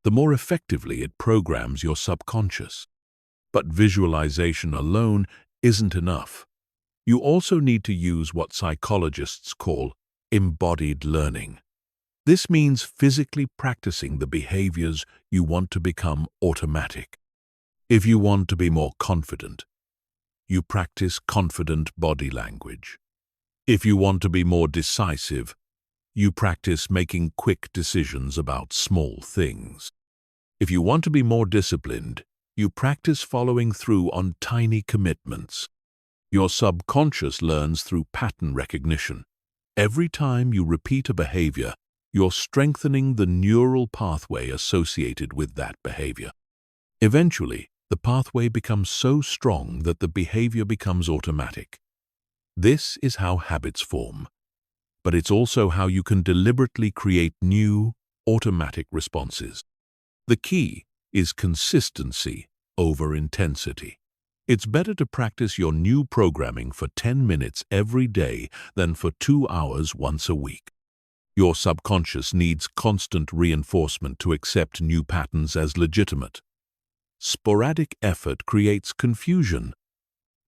the more effectively it programs your subconscious. But visualization alone isn't enough. You also need to use what psychologists call embodied learning. This means physically practicing the behaviors you want to become automatic. If you want to be more confident, you practice confident body language. If you want to be more decisive, you practice making quick decisions about small things. If you want to be more disciplined, you practice following through on tiny commitments. Your subconscious learns through pattern recognition. Every time you repeat a behavior, you're strengthening the neural pathway associated with that behavior. Eventually, the pathway becomes so strong that the behavior becomes automatic. This is how habits form. But it's also how you can deliberately create new, automatic responses. The key is consistency over intensity. It's better to practice your new programming for 10 minutes every day than for 2 hours once a week. Your subconscious needs constant reinforcement to accept new patterns as legitimate. Sporadic effort creates confusion,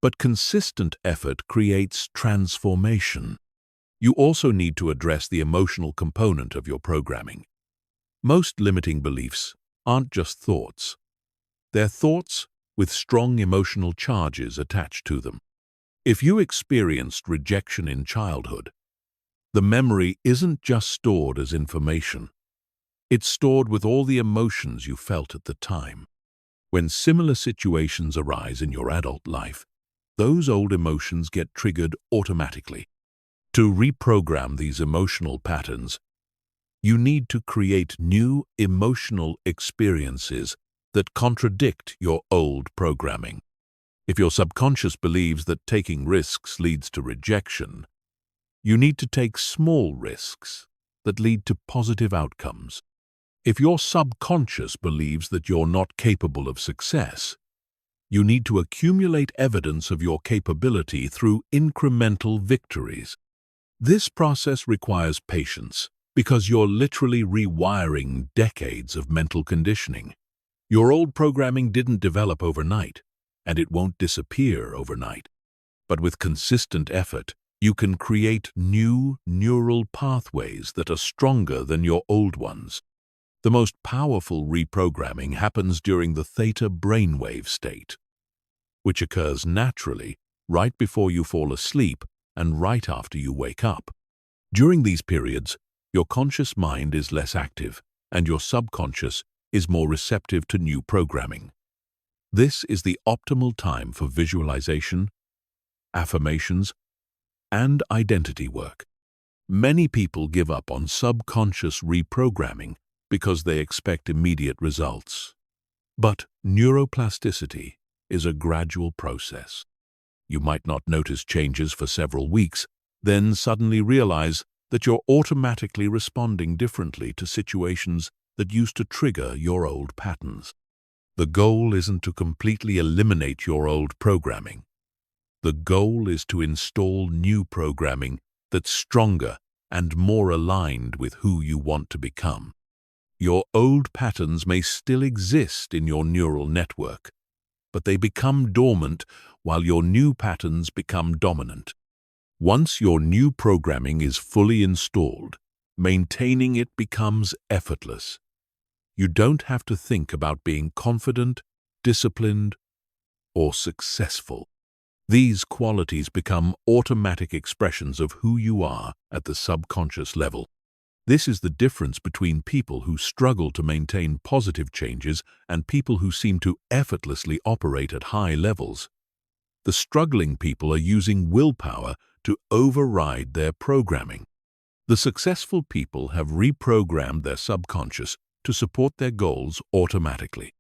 but consistent effort creates transformation. You also need to address the emotional component of your programming. Most limiting beliefs aren't just thoughts. They're thoughts with strong emotional charges attached to them. If you experienced rejection in childhood, the memory isn't just stored as information. It's stored with all the emotions you felt at the time. When similar situations arise in your adult life, those old emotions get triggered automatically. To reprogram these emotional patterns, you need to create new emotional experiences that contradict your old programming. If your subconscious believes that taking risks leads to rejection, you need to take small risks that lead to positive outcomes. If your subconscious believes that you're not capable of success, you need to accumulate evidence of your capability through incremental victories. This process requires patience because you're literally rewiring decades of mental conditioning. Your old programming didn't develop overnight, and it won't disappear overnight. But with consistent effort, you can create new neural pathways that are stronger than your old ones. The most powerful reprogramming happens during the theta brainwave state, which occurs naturally right before you fall asleep and right after you wake up. During these periods, your conscious mind is less active and your subconscious is more receptive to new programming. This is the optimal time for visualization, affirmations, and identity work. Many people give up on subconscious reprogramming because they expect immediate results. But neuroplasticity is a gradual process. You might not notice changes for several weeks, then suddenly realize that you're automatically responding differently to situations that used to trigger your old patterns. The goal isn't to completely eliminate your old programming. The goal is to install new programming that's stronger and more aligned with who you want to become. Your old patterns may still exist in your neural network, but they become dormant while your new patterns become dominant. Once your new programming is fully installed, maintaining it becomes effortless. You don't have to think about being confident, disciplined, or successful. These qualities become automatic expressions of who you are at the subconscious level. This is the difference between people who struggle to maintain positive changes and people who seem to effortlessly operate at high levels. The struggling people are using willpower to override their programming. The successful people have reprogrammed their subconscious to support their goals automatically.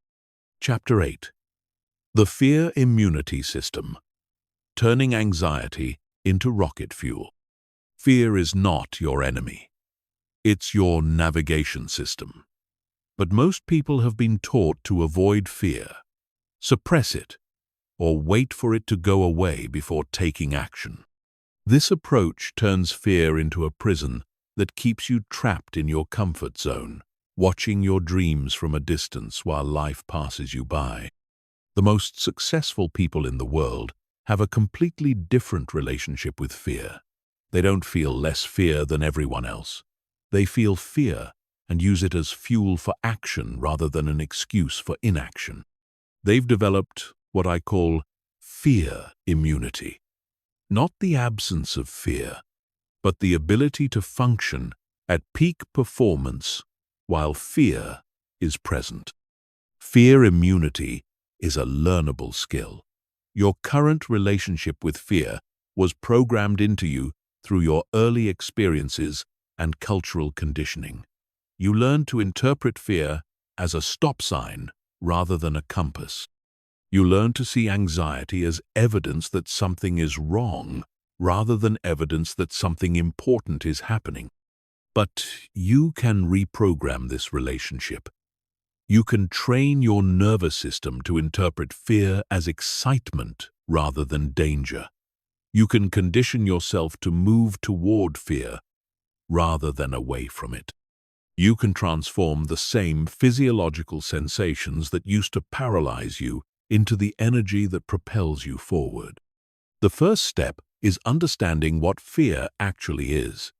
Chapter 8. The Fear Immunity System. Turning anxiety into rocket fuel. Fear is not your enemy. It's your navigation system. But most people have been taught to avoid fear, suppress it, or wait for it to go away before taking action. This approach turns fear into a prison that keeps you trapped in your comfort zone, watching your dreams from a distance while life passes you by. The most successful people in the world have a completely different relationship with fear. They don't feel less fear than everyone else. They feel fear and use it as fuel for action rather than an excuse for inaction. They've developed what I call fear immunity. Not the absence of fear, but the ability to function at peak performance while fear is present. Fear immunity is a learnable skill. Your current relationship with fear was programmed into you through your early experiences and cultural conditioning. You learned to interpret fear as a stop sign rather than a compass. You learn to see anxiety as evidence that something is wrong rather than evidence that something important is happening. But you can reprogram this relationship. You can train your nervous system to interpret fear as excitement rather than danger. You can condition yourself to move toward fear rather than away from it. You can transform the same physiological sensations that used to paralyze you into the energy that propels you forward. The first step is understanding what fear actually is.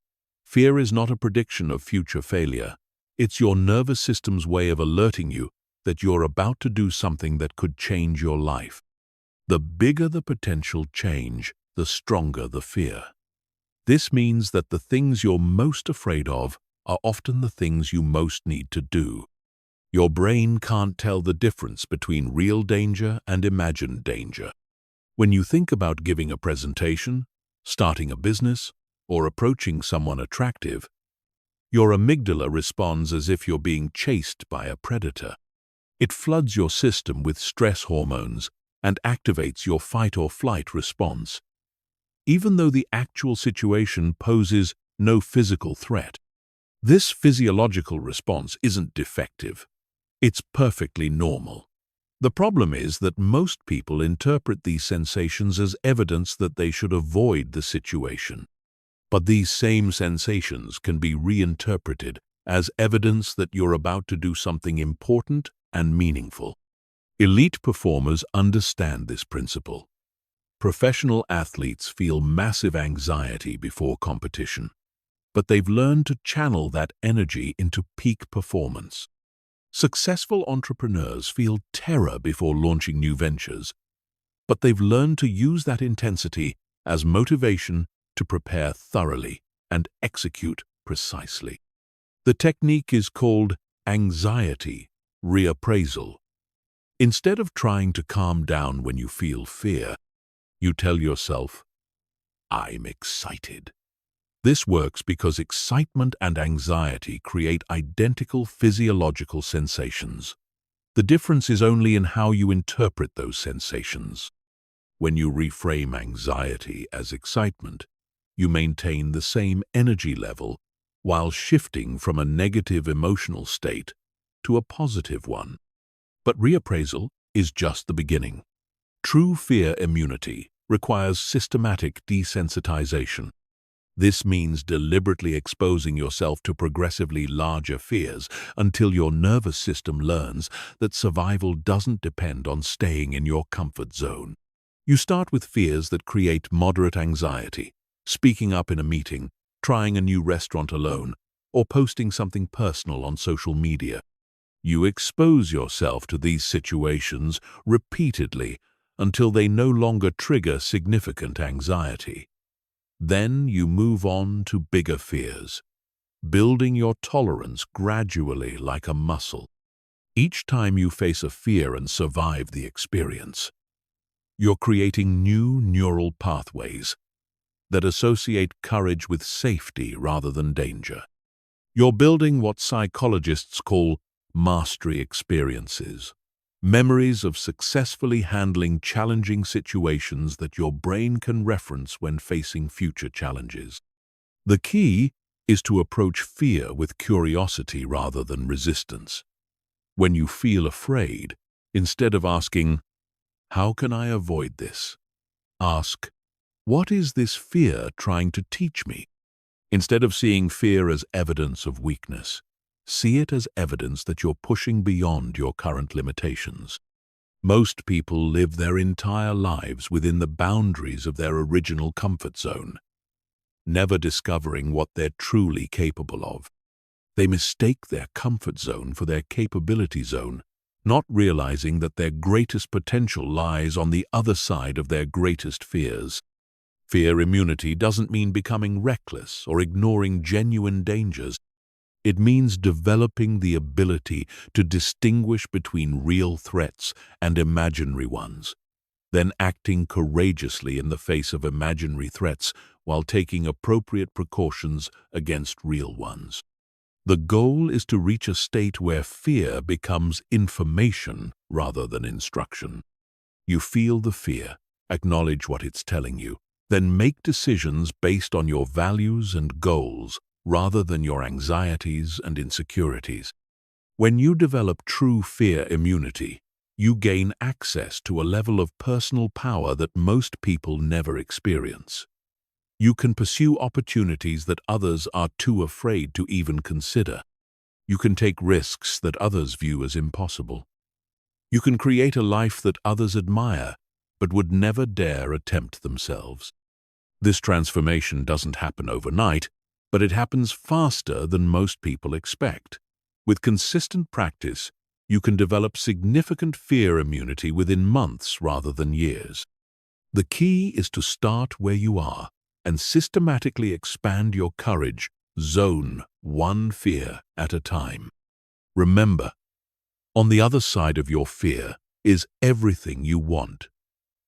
Fear is not a prediction of future failure. It's your nervous system's way of alerting you that you're about to do something that could change your life. The bigger the potential change, the stronger the fear. This means that the things you're most afraid of are often the things you most need to do. Your brain can't tell the difference between real danger and imagined danger. When you think about giving a presentation, starting a business, or approaching someone attractive, your amygdala responds as if you're being chased by a predator. It floods your system with stress hormones and activates your fight-or-flight response, even though the actual situation poses no physical threat. This physiological response isn't defective. It's perfectly normal. The problem is that most people interpret these sensations as evidence that they should avoid the situation. But these same sensations can be reinterpreted as evidence that you're about to do something important and meaningful. Elite performers understand this principle. Professional athletes feel massive anxiety before competition, but they've learned to channel that energy into peak performance. Successful entrepreneurs feel terror before launching new ventures, but they've learned to use that intensity as motivation to prepare thoroughly and execute precisely. The technique is called anxiety reappraisal. Instead of trying to calm down when you feel fear, you tell yourself, "I'm excited." This works because excitement and anxiety create identical physiological sensations. The difference is only in how you interpret those sensations. When you reframe anxiety as excitement, you maintain the same energy level while shifting from a negative emotional state to a positive one. But reappraisal is just the beginning. True fear immunity requires systematic desensitization. This means deliberately exposing yourself to progressively larger fears until your nervous system learns that survival doesn't depend on staying in your comfort zone. You start with fears that create moderate anxiety, speaking up in a meeting, trying a new restaurant alone, or posting something personal on social media. You expose yourself to these situations repeatedly until they no longer trigger significant anxiety. Then you move on to bigger fears, building your tolerance gradually like a muscle. Each time you face a fear and survive the experience, you're creating new neural pathways that associate courage with safety rather than danger. You're building what psychologists call mastery experiences, memories of successfully handling challenging situations that your brain can reference when facing future challenges. The key is to approach fear with curiosity rather than resistance. When you feel afraid, instead of asking, "How can I avoid this?" ask, "What is this fear trying to teach me?" Instead of seeing fear as evidence of weakness, see it as evidence that you're pushing beyond your current limitations. Most people live their entire lives within the boundaries of their original comfort zone, never discovering what they're truly capable of. They mistake their comfort zone for their capability zone, not realizing that their greatest potential lies on the other side of their greatest fears. Fear immunity doesn't mean becoming reckless or ignoring genuine dangers. It means developing the ability to distinguish between real threats and imaginary ones, then acting courageously in the face of imaginary threats while taking appropriate precautions against real ones. The goal is to reach a state where fear becomes information rather than instruction. You feel the fear, acknowledge what it's telling you, then make decisions based on your values and goals rather than your anxieties and insecurities. When you develop true fear immunity, you gain access to a level of personal power that most people never experience. You can pursue opportunities that others are too afraid to even consider. You can take risks that others view as impossible. You can create a life that others admire but would never dare attempt themselves. This transformation doesn't happen overnight, but it happens faster than most people expect. With consistent practice, you can develop significant fear immunity within months rather than years. The key is to start where you are and systematically expand your courage, zone one fear at a time. Remember, on the other side of your fear is everything you want.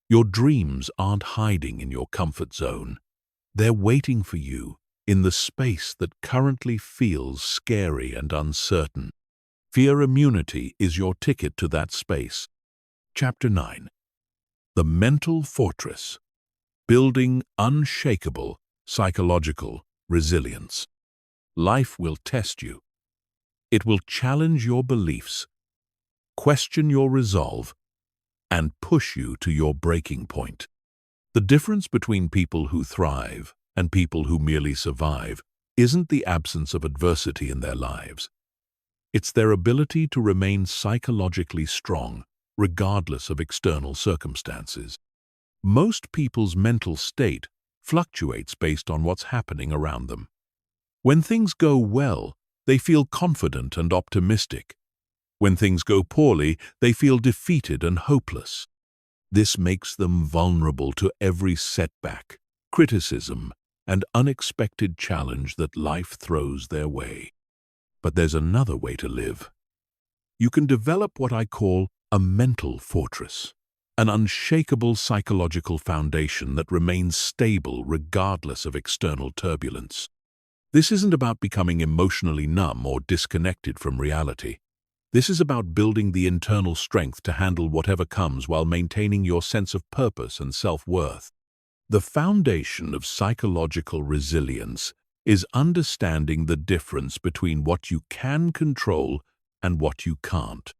Your dreams aren't hiding in your comfort zone. They're waiting for you in the space that currently feels scary and uncertain. Fear immunity is your ticket to that space. Chapter 9. The Mental Fortress. Building unshakable psychological resilience. Life will test you. It will challenge your beliefs, question your resolve, and push you to your breaking point. The difference between people who thrive and people who merely survive isn't the absence of adversity in their lives. It's their ability to remain psychologically strong, regardless of external circumstances. Most people's mental state fluctuates based on what's happening around them. When things go well, they feel confident and optimistic. When things go poorly, they feel defeated and hopeless. This makes them vulnerable to every setback, criticism, and unexpected challenge that life throws their way. But there's another way to live. You can develop what I call a mental fortress, an unshakable psychological foundation that remains stable regardless of external turbulence. This isn't about becoming emotionally numb or disconnected from reality. This is about building the internal strength to handle whatever comes while maintaining your sense of purpose and self-worth. The foundation of psychological resilience is understanding the difference between what you can control and what you can't.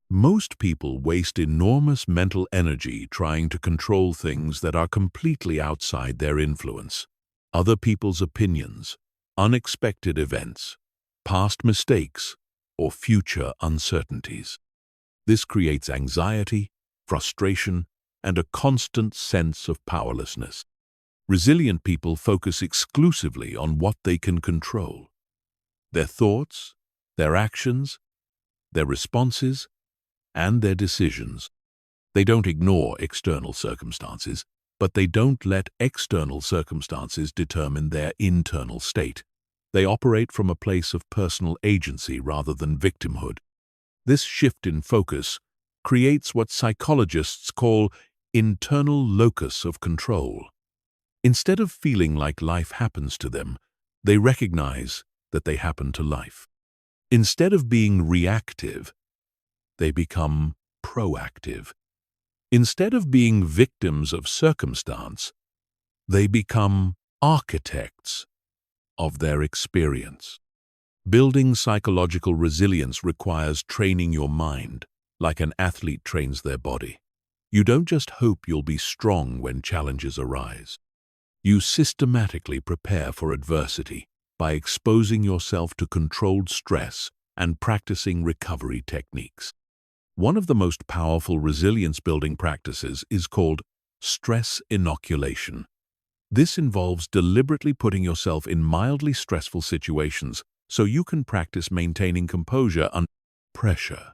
Most people waste enormous mental energy trying to control things that are completely outside their influence. Other people's opinions, unexpected events, past mistakes, or future uncertainties. This creates anxiety, frustration, and a constant sense of powerlessness. Resilient people focus exclusively on what they can control: their thoughts, their actions, their responses, and their decisions. They don't ignore external circumstances, but they don't let external circumstances determine their internal state. They operate from a place of personal agency rather than victimhood. This shift in focus creates what psychologists call internal locus of control. Instead of feeling like life happens to them, they recognize that they happen to life. Instead of being reactive, they become proactive. Instead of being victims of circumstance, they become architects of their experience. Building psychological resilience requires training your mind like an athlete trains their body. You don't just hope you'll be strong when challenges arise. You systematically prepare for adversity by exposing yourself to controlled stress and practicing recovery techniques. One of the most powerful resilience-building practices is called stress inoculation. This involves deliberately putting yourself in mildly stressful situations so you can practice maintaining composure under pressure.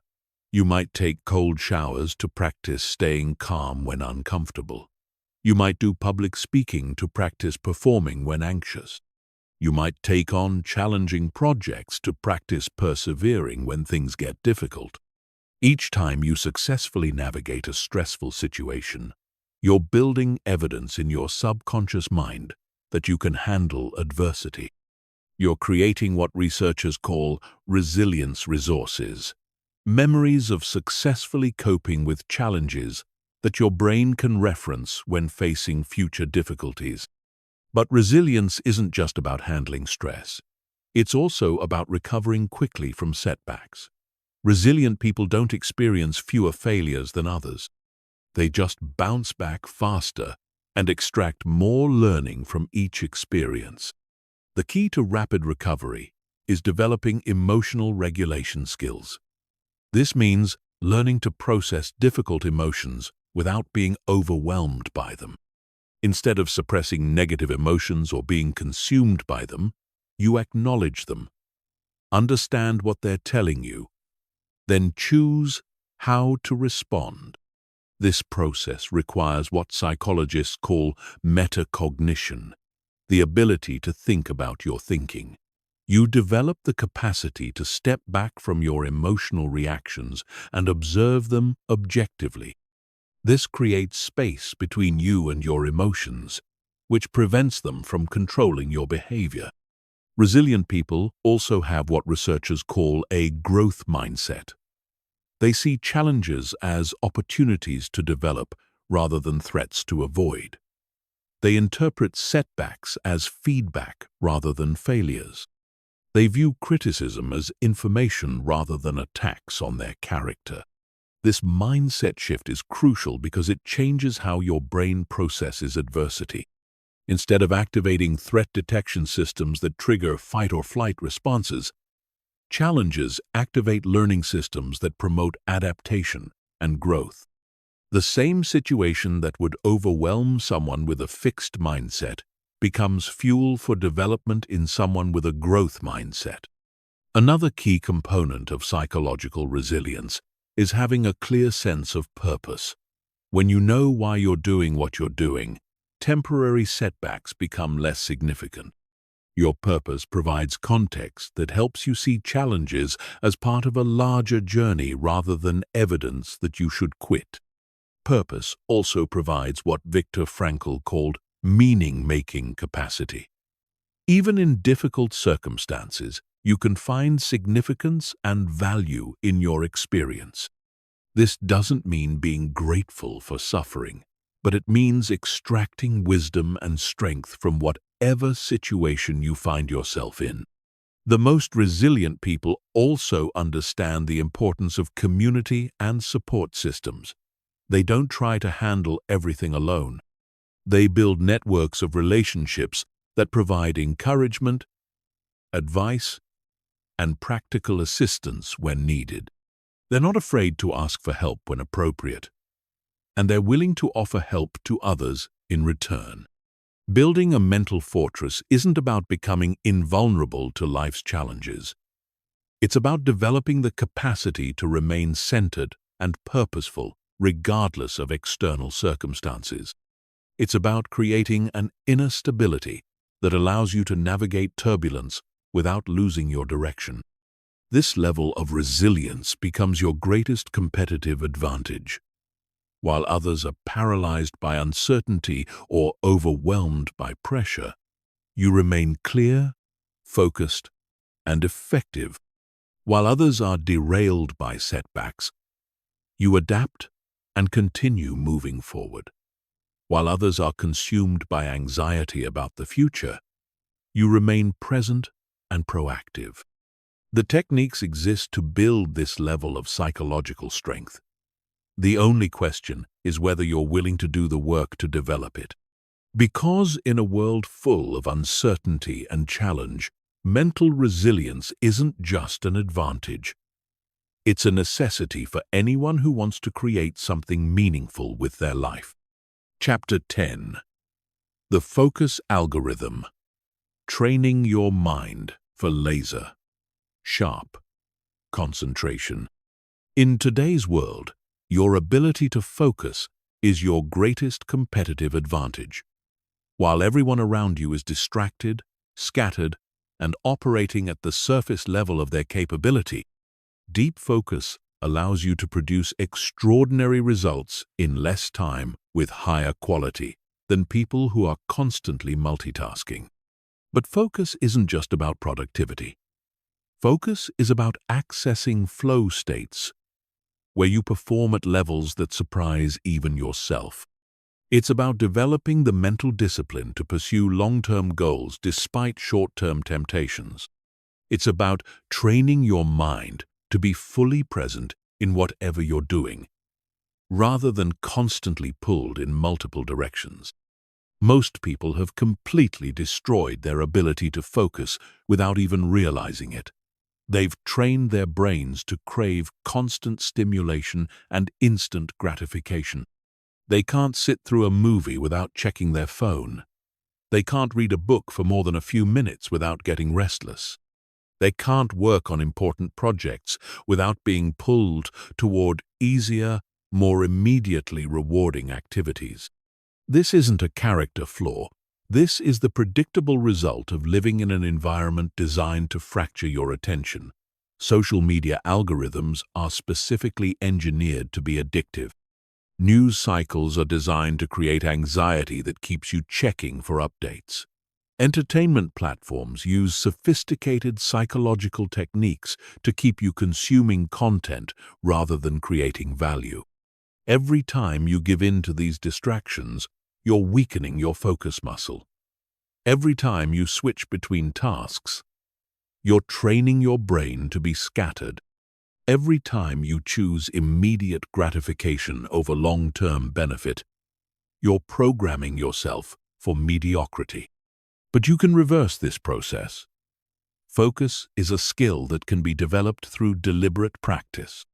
You might take cold showers to practice staying calm when uncomfortable. You might do public speaking to practice performing when anxious. You might take on challenging projects to practice persevering when things get difficult. Each time you successfully navigate a stressful situation, you're building evidence in your subconscious mind that you can handle adversity. You're creating what researchers call resilience resources, memories of successfully coping with challenges that your brain can reference when facing future difficulties. But resilience isn't just about handling stress. It's also about recovering quickly from setbacks. Resilient people don't experience fewer failures than others. They just bounce back faster and extract more learning from each experience. The key to rapid recovery is developing emotional regulation skills. This means learning to process difficult emotions without being overwhelmed by them. Instead of suppressing negative emotions or being consumed by them, you acknowledge them. Understand what they're telling you, Then choose how to respond. This process requires what psychologists call metacognition, the ability to think about your thinking. You develop the capacity to step back from your emotional reactions and observe them objectively. This creates space between you and your emotions, which prevents them from controlling your behavior. Resilient people also have what researchers call a growth mindset. They see challenges as opportunities to develop rather than threats to avoid. They interpret setbacks as feedback rather than failures. They view criticism as information rather than attacks on their character. This mindset shift is crucial because it changes how your brain processes adversity. Instead of activating threat detection systems that trigger fight-or-flight responses, challenges activate learning systems that promote adaptation and growth. The same situation that would overwhelm someone with a fixed mindset becomes fuel for development in someone with a growth mindset. Another key component of psychological resilience is having a clear sense of purpose. When you know why you're doing what you're doing, temporary setbacks become less significant. Your purpose provides context that helps you see challenges as part of a larger journey rather than evidence that you should quit. Purpose also provides what Viktor Frankl called meaning-making capacity. Even in difficult circumstances, you can find significance and value in your experience. This doesn't mean being grateful for suffering, but it means extracting wisdom and strength from whatever situation you find yourself in. The most resilient people also understand the importance of community and support systems. They don't try to handle everything alone. They build networks of relationships that provide encouragement, advice, and practical assistance when needed. They're not afraid to ask for help when appropriate, and they're willing to offer help to others in return. Building a mental fortress isn't about becoming invulnerable to life's challenges. It's about developing the capacity to remain centered and purposeful regardless of external circumstances. It's about creating an inner stability that allows you to navigate turbulence without losing your direction. This level of resilience becomes your greatest competitive advantage. While others are paralyzed by uncertainty or overwhelmed by pressure, you remain clear, focused, and effective. While others are derailed by setbacks, you adapt and continue moving forward. While others are consumed by anxiety about the future, you remain present and proactive. The techniques exist to build this level of psychological strength. The only question is whether you're willing to do the work to develop it. Because in a world full of uncertainty and challenge, mental resilience isn't just an advantage. It's a necessity for anyone who wants to create something meaningful with their life. Chapter 10. The Focus Algorithm. Training your mind for laser, sharp concentration. In today's world, your ability to focus is your greatest competitive advantage. While everyone around you is distracted, scattered, and operating at the surface level of their capability, deep focus allows you to produce extraordinary results in less time with higher quality than people who are constantly multitasking. But focus isn't just about productivity. Focus is about accessing flow states, where you perform at levels that surprise even yourself. It's about developing the mental discipline to pursue long-term goals despite short-term temptations. It's about training your mind to be fully present in whatever you're doing, rather than constantly pulled in multiple directions. Most people have completely destroyed their ability to focus without even realizing it. They've trained their brains to crave constant stimulation and instant gratification. They can't sit through a movie without checking their phone. They can't read a book for more than a few minutes without getting restless. They can't work on important projects without being pulled toward easier, more immediately rewarding activities. This isn't a character flaw. This is the predictable result of living in an environment designed to fracture your attention. Social media algorithms are specifically engineered to be addictive. News cycles are designed to create anxiety that keeps you checking for updates. Entertainment platforms use sophisticated psychological techniques to keep you consuming content rather than creating value. Every time you give in to these distractions, you're weakening your focus muscle. Every time you switch between tasks, you're training your brain to be scattered. Every time you choose immediate gratification over long-term benefit, you're programming yourself for mediocrity. But you can reverse this process. Focus is a skill that can be developed through deliberate practice.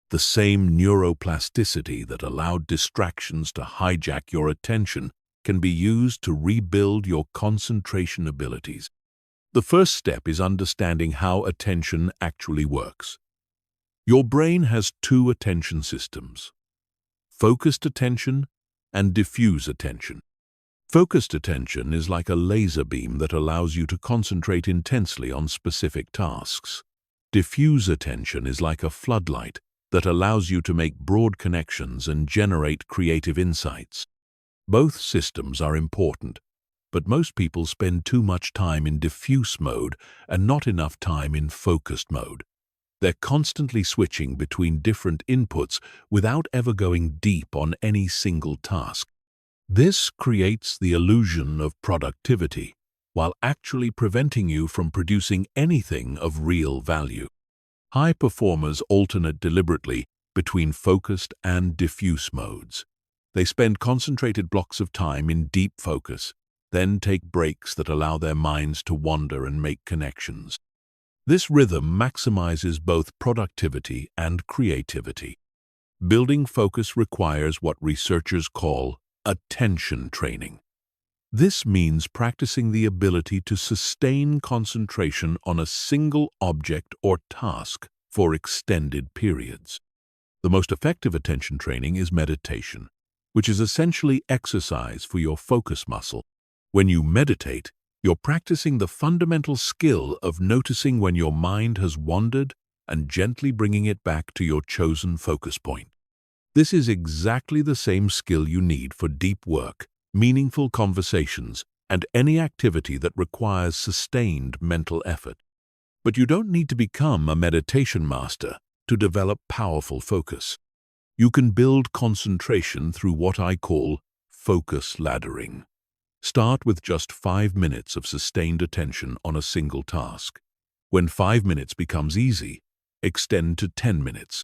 The same neuroplasticity that allowed distractions to hijack your attention can be used to rebuild your concentration abilities. The first step is understanding how attention actually works. Your brain has two attention systems: focused attention and diffuse attention. Focused attention is like a laser beam that allows you to concentrate intensely on specific tasks. Diffuse attention is like a floodlight that allows you to make broad connections and generate creative insights. Both systems are important, but most people spend too much time in diffuse mode and not enough time in focused mode. They're constantly switching between different inputs without ever going deep on any single task. This creates the illusion of productivity, while actually preventing you from producing anything of real value. High performers alternate deliberately between focused and diffuse modes. They spend concentrated blocks of time in deep focus, then take breaks that allow their minds to wander and make connections. This rhythm maximizes both productivity and creativity. Building focus requires what researchers call attention training. This means practicing the ability to sustain concentration on a single object or task for extended periods. The most effective attention training is meditation, which is essentially exercise for your focus muscle. When you meditate, you're practicing the fundamental skill of noticing when your mind has wandered and gently bringing it back to your chosen focus point. This is exactly the same skill you need for deep work, meaningful conversations, and any activity that requires sustained mental effort. But you don't need to become a meditation master to develop powerful focus. You can build concentration through what I call focus laddering. Start with just 5 minutes of sustained attention on a single task. When 5 minutes becomes easy, extend to 10 minutes.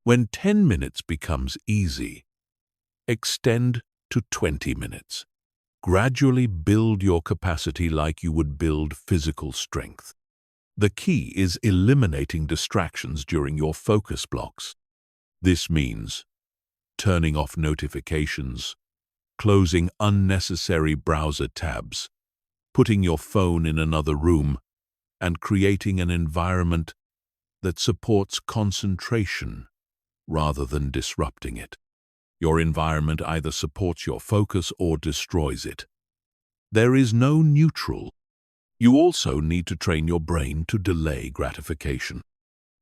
When 10 minutes becomes easy, extend to 20 minutes. Gradually build your capacity like you would build physical strength. The key is eliminating distractions during your focus blocks. This means turning off notifications, closing unnecessary browser tabs, putting your phone in another room, and creating an environment that supports concentration rather than disrupting it. Your environment either supports your focus or destroys it. There is no neutral. You also need to train your brain to delay gratification.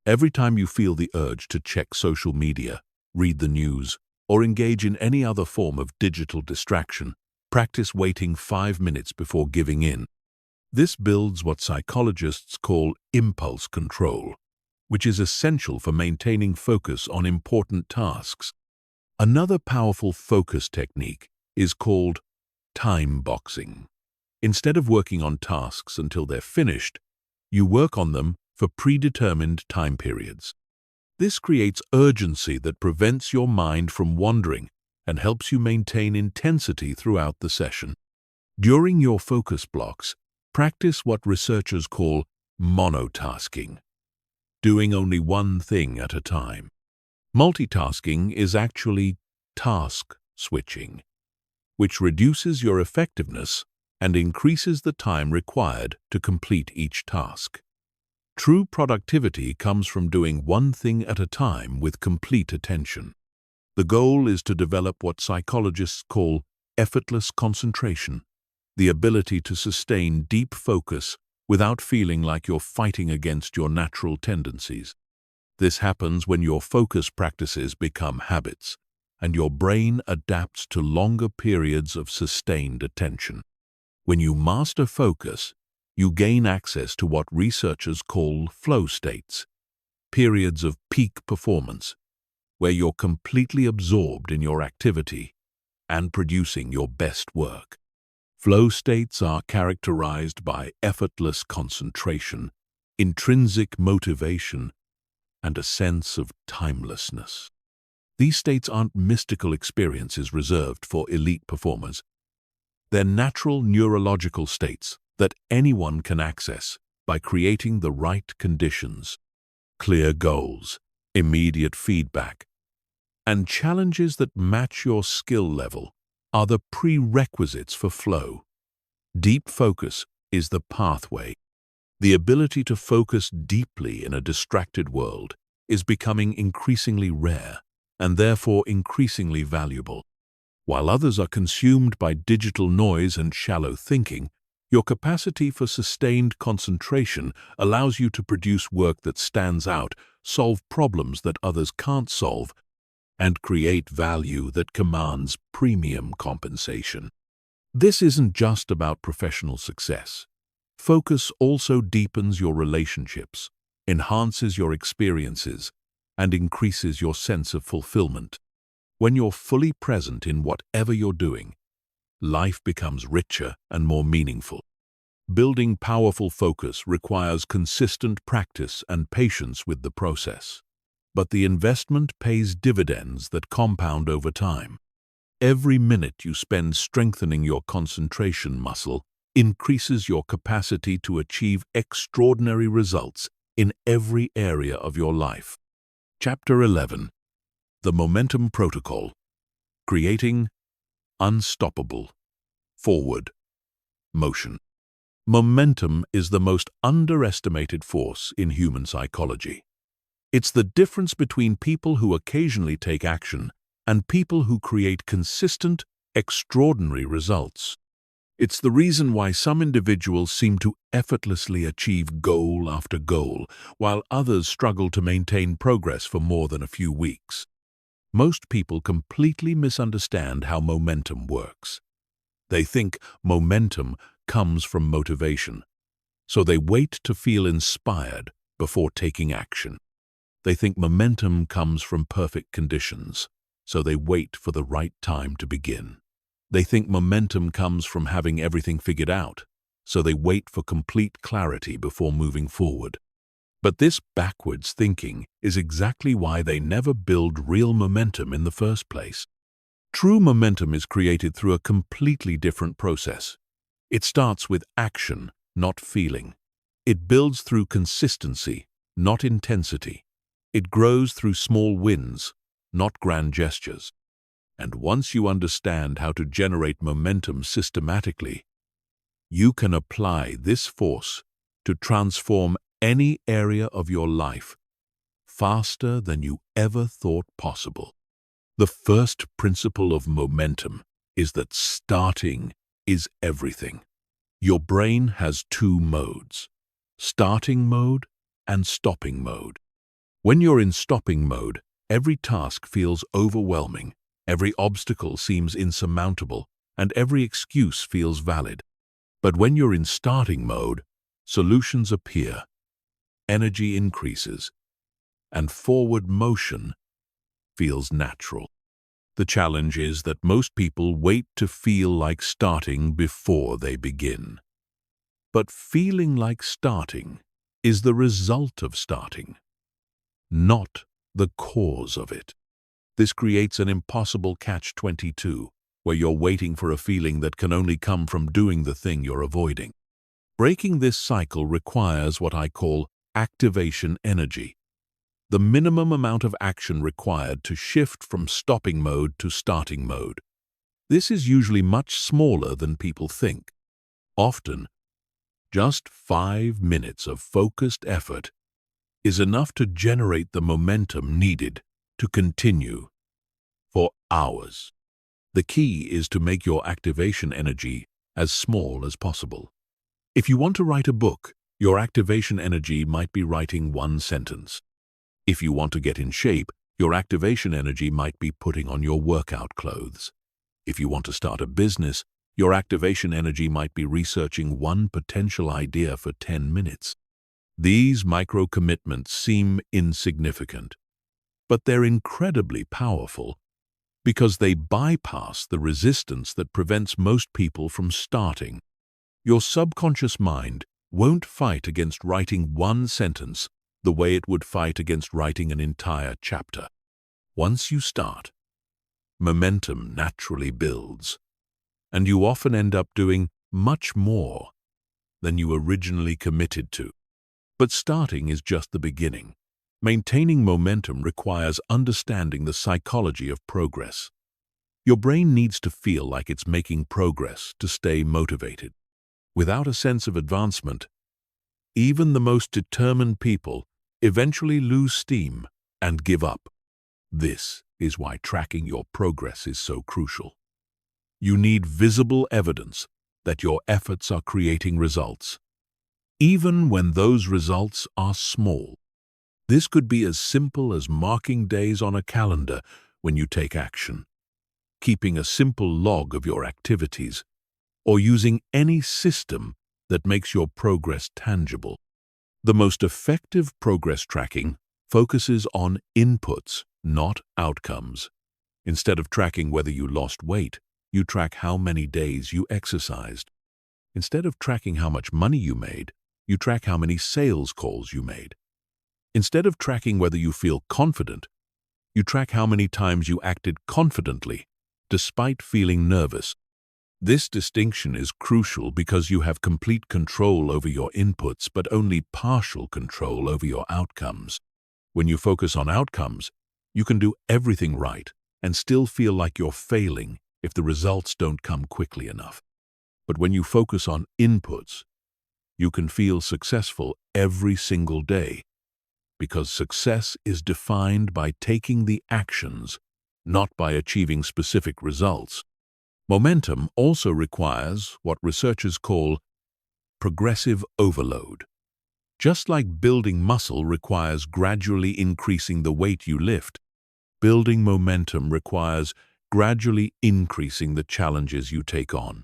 Every time you feel the urge to check social media, read the news, or engage in any other form of digital distraction, practice waiting 5 minutes before giving in. This builds what psychologists call impulse control, which is essential for maintaining focus on important tasks. Another powerful focus technique is called time boxing. Instead of working on tasks until they're finished, you work on them for predetermined time periods. This creates urgency that prevents your mind from wandering and helps you maintain intensity throughout the session. During your focus blocks, practice what researchers call monotasking, doing only one thing at a time. Multitasking is actually task switching, which reduces your effectiveness and increases the time required to complete each task. True productivity comes from doing one thing at a time with complete attention. The goal is to develop what psychologists call effortless concentration, the ability to sustain deep focus without feeling like you're fighting against your natural tendencies. This happens when your focus practices become habits, and your brain adapts to longer periods of sustained attention. When you master focus, you gain access to what researchers call flow states, periods of peak performance, where you're completely absorbed in your activity and producing your best work. Flow states are characterized by effortless concentration, intrinsic motivation, and a sense of timelessness. These states aren't mystical experiences reserved for elite performers. They're natural neurological states that anyone can access by creating the right conditions. Clear goals, immediate feedback, and challenges that match your skill level are the prerequisites for flow. Deep focus is the pathway. The ability to focus deeply in a distracted world is becoming increasingly rare and therefore increasingly valuable. While others are consumed by digital noise and shallow thinking, your capacity for sustained concentration allows you to produce work that stands out, solve problems that others can't solve, and create value that commands premium compensation. This isn't just about professional success. Focus also deepens your relationships, enhances your experiences, and increases your sense of fulfillment. When you're fully present in whatever you're doing, life becomes richer and more meaningful. Building powerful focus requires consistent practice and patience with the process. But the investment pays dividends that compound over time. Every minute you spend strengthening your concentration muscle increases your capacity to achieve extraordinary results in every area of your life. Chapter 11. The Momentum Protocol. Creating unstoppable forward motion. Momentum is the most underestimated force in human psychology. It's the difference between people who occasionally take action and people who create consistent, extraordinary results. It's the reason why some individuals seem to effortlessly achieve goal after goal, while others struggle to maintain progress for more than a few weeks. Most people completely misunderstand how momentum works. They think momentum comes from motivation, so they wait to feel inspired before taking action. They think momentum comes from perfect conditions, so they wait for the right time to begin. They think momentum comes from having everything figured out, so they wait for complete clarity before moving forward. But this backwards thinking is exactly why they never build real momentum in the first place. True momentum is created through a completely different process. It starts with action, not feeling. It builds through consistency, not intensity. It grows through small wins, not grand gestures. And once you understand how to generate momentum systematically, you can apply this force to transform any area of your life faster than you ever thought possible. The first principle of momentum is that starting is everything. Your brain has two modes, starting mode and stopping mode. When you're in stopping mode, every task feels overwhelming, every obstacle seems insurmountable, and every excuse feels valid. But when you're in starting mode, solutions appear, energy increases, and forward motion feels natural. The challenge is that most people wait to feel like starting before they begin. But feeling like starting is the result of starting, not the cause of it. This creates an impossible catch-22, where you're waiting for a feeling that can only come from doing the thing you're avoiding. Breaking this cycle requires what I call activation energy, the minimum amount of action required to shift from stopping mode to starting mode. This is usually much smaller than people think. Often, Just 5 minutes of focused effort is enough to generate the momentum needed to continue for hours. The key is to make your activation energy as small as possible. If you want to write a book, your activation energy might be writing one sentence. If you want to get in shape, your activation energy might be putting on your workout clothes. If you want to start a business, your activation energy might be researching one potential idea for 10 minutes. These micro-commitments seem insignificant, but they're incredibly powerful because they bypass the resistance that prevents most people from starting. Your subconscious mind won't fight against writing one sentence the way it would fight against writing an entire chapter. Once you start, momentum naturally builds, and you often end up doing much more than you originally committed to. But starting is just the beginning. Maintaining momentum requires understanding the psychology of progress. Your brain needs to feel like it's making progress to stay motivated. Without a sense of advancement, even the most determined people eventually lose steam and give up. This is why tracking your progress is so crucial. You need visible evidence that your efforts are creating results, even when those results are small. This could be as simple as marking days on a calendar when you take action, keeping a simple log of your activities, or using any system that makes your progress tangible. The most effective progress tracking focuses on inputs, not outcomes. Instead of tracking whether you lost weight, you track how many days you exercised. Instead of tracking how much money you made, you track how many sales calls you made. Instead of tracking whether you feel confident, you track how many times you acted confidently, despite feeling nervous. This distinction is crucial because you have complete control over your inputs but only partial control over your outcomes. When you focus on outcomes, you can do everything right and still feel like you're failing if the results don't come quickly enough. But when you focus on inputs, you can feel successful every single day, because success is defined by taking the actions, not by achieving specific results. Momentum also requires what researchers call progressive overload. Just like building muscle requires gradually increasing the weight you lift, building momentum requires gradually increasing the challenges you take on.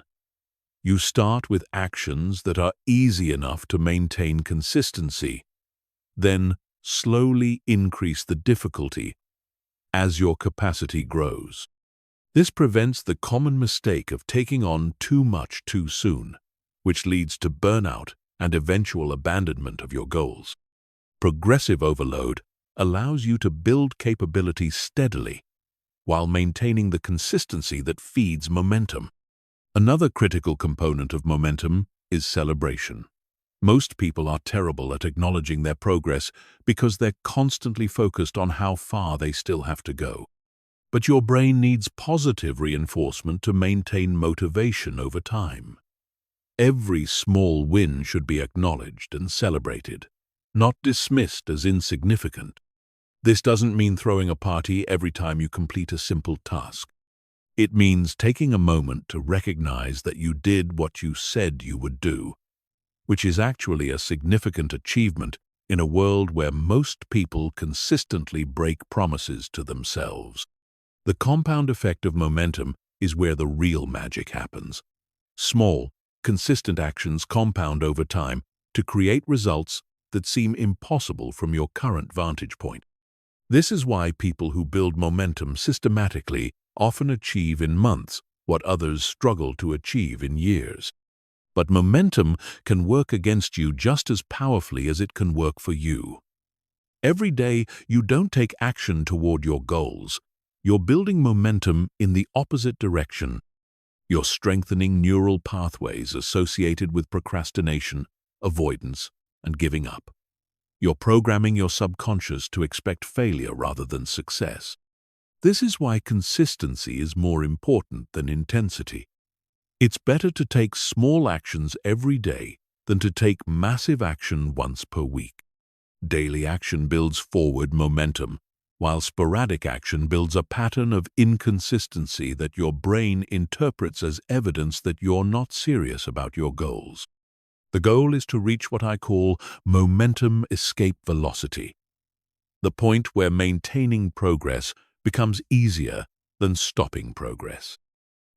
You start with actions that are easy enough to maintain consistency, then slowly increase the difficulty as your capacity grows. This prevents the common mistake of taking on too much too soon, which leads to burnout and eventual abandonment of your goals. Progressive overload allows you to build capability steadily while maintaining the consistency that feeds momentum. Another critical component of momentum is celebration. Most people are terrible at acknowledging their progress because they're constantly focused on how far they still have to go. But your brain needs positive reinforcement to maintain motivation over time. Every small win should be acknowledged and celebrated, not dismissed as insignificant. This doesn't mean throwing a party every time you complete a simple task. It means taking a moment to recognize that you did what you said you would do, which is actually a significant achievement in a world where most people consistently break promises to themselves. The compound effect of momentum is where the real magic happens. Small, consistent actions compound over time to create results that seem impossible from your current vantage point. This is why people who build momentum systematically often achieve in months what others struggle to achieve in years. But momentum can work against you just as powerfully as it can work for you. Every day you don't take action toward your goals, you're building momentum in the opposite direction. You're strengthening neural pathways associated with procrastination, avoidance, and giving up. You're programming your subconscious to expect failure rather than success. This is why consistency is more important than intensity. It's better to take small actions every day than to take massive action once per week. Daily action builds forward momentum, while sporadic action builds a pattern of inconsistency that your brain interprets as evidence that you're not serious about your goals. The goal is to reach what I call momentum escape velocity, the point where maintaining progress becomes easier than stopping progress.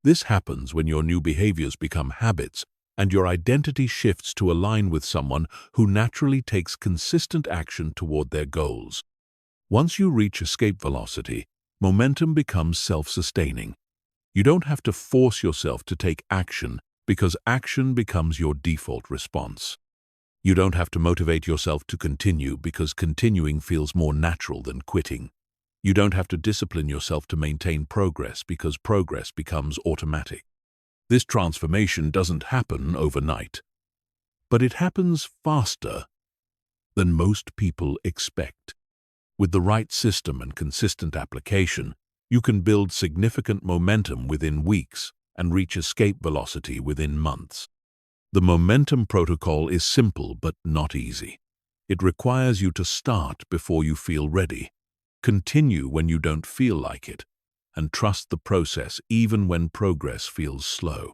This happens when your new behaviors become habits and your identity shifts to align with someone who naturally takes consistent action toward their goals. Once you reach escape velocity, momentum becomes self-sustaining. You don't have to force yourself to take action because action becomes your default response. You don't have to motivate yourself to continue because continuing feels more natural than quitting. You don't have to discipline yourself to maintain progress because progress becomes automatic. This transformation doesn't happen overnight, but it happens faster than most people expect. With the right system and consistent application, you can build significant momentum within weeks and reach escape velocity within months. The momentum protocol is simple but not easy. It requires you to start before you feel ready, continue when you don't feel like it, and trust the process even when progress feels slow.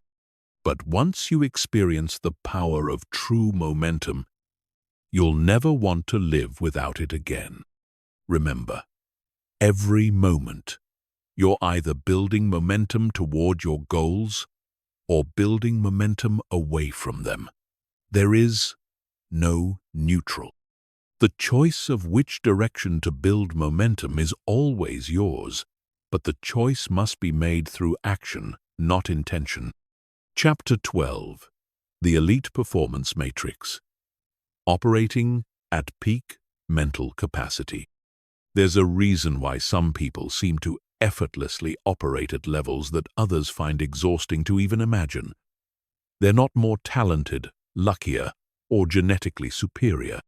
But once you experience the power of true momentum, you'll never want to live without it again. Remember, every moment, you're either building momentum toward your goals or building momentum away from them. There is no neutral. The choice of which direction to build momentum is always yours, but the choice must be made through action, not intention. Chapter 12. The Elite Performance Matrix. Operating at peak mental capacity. There's a reason why some people seem to effortlessly operate at levels that others find exhausting to even imagine. They're not more talented, luckier, or genetically superior.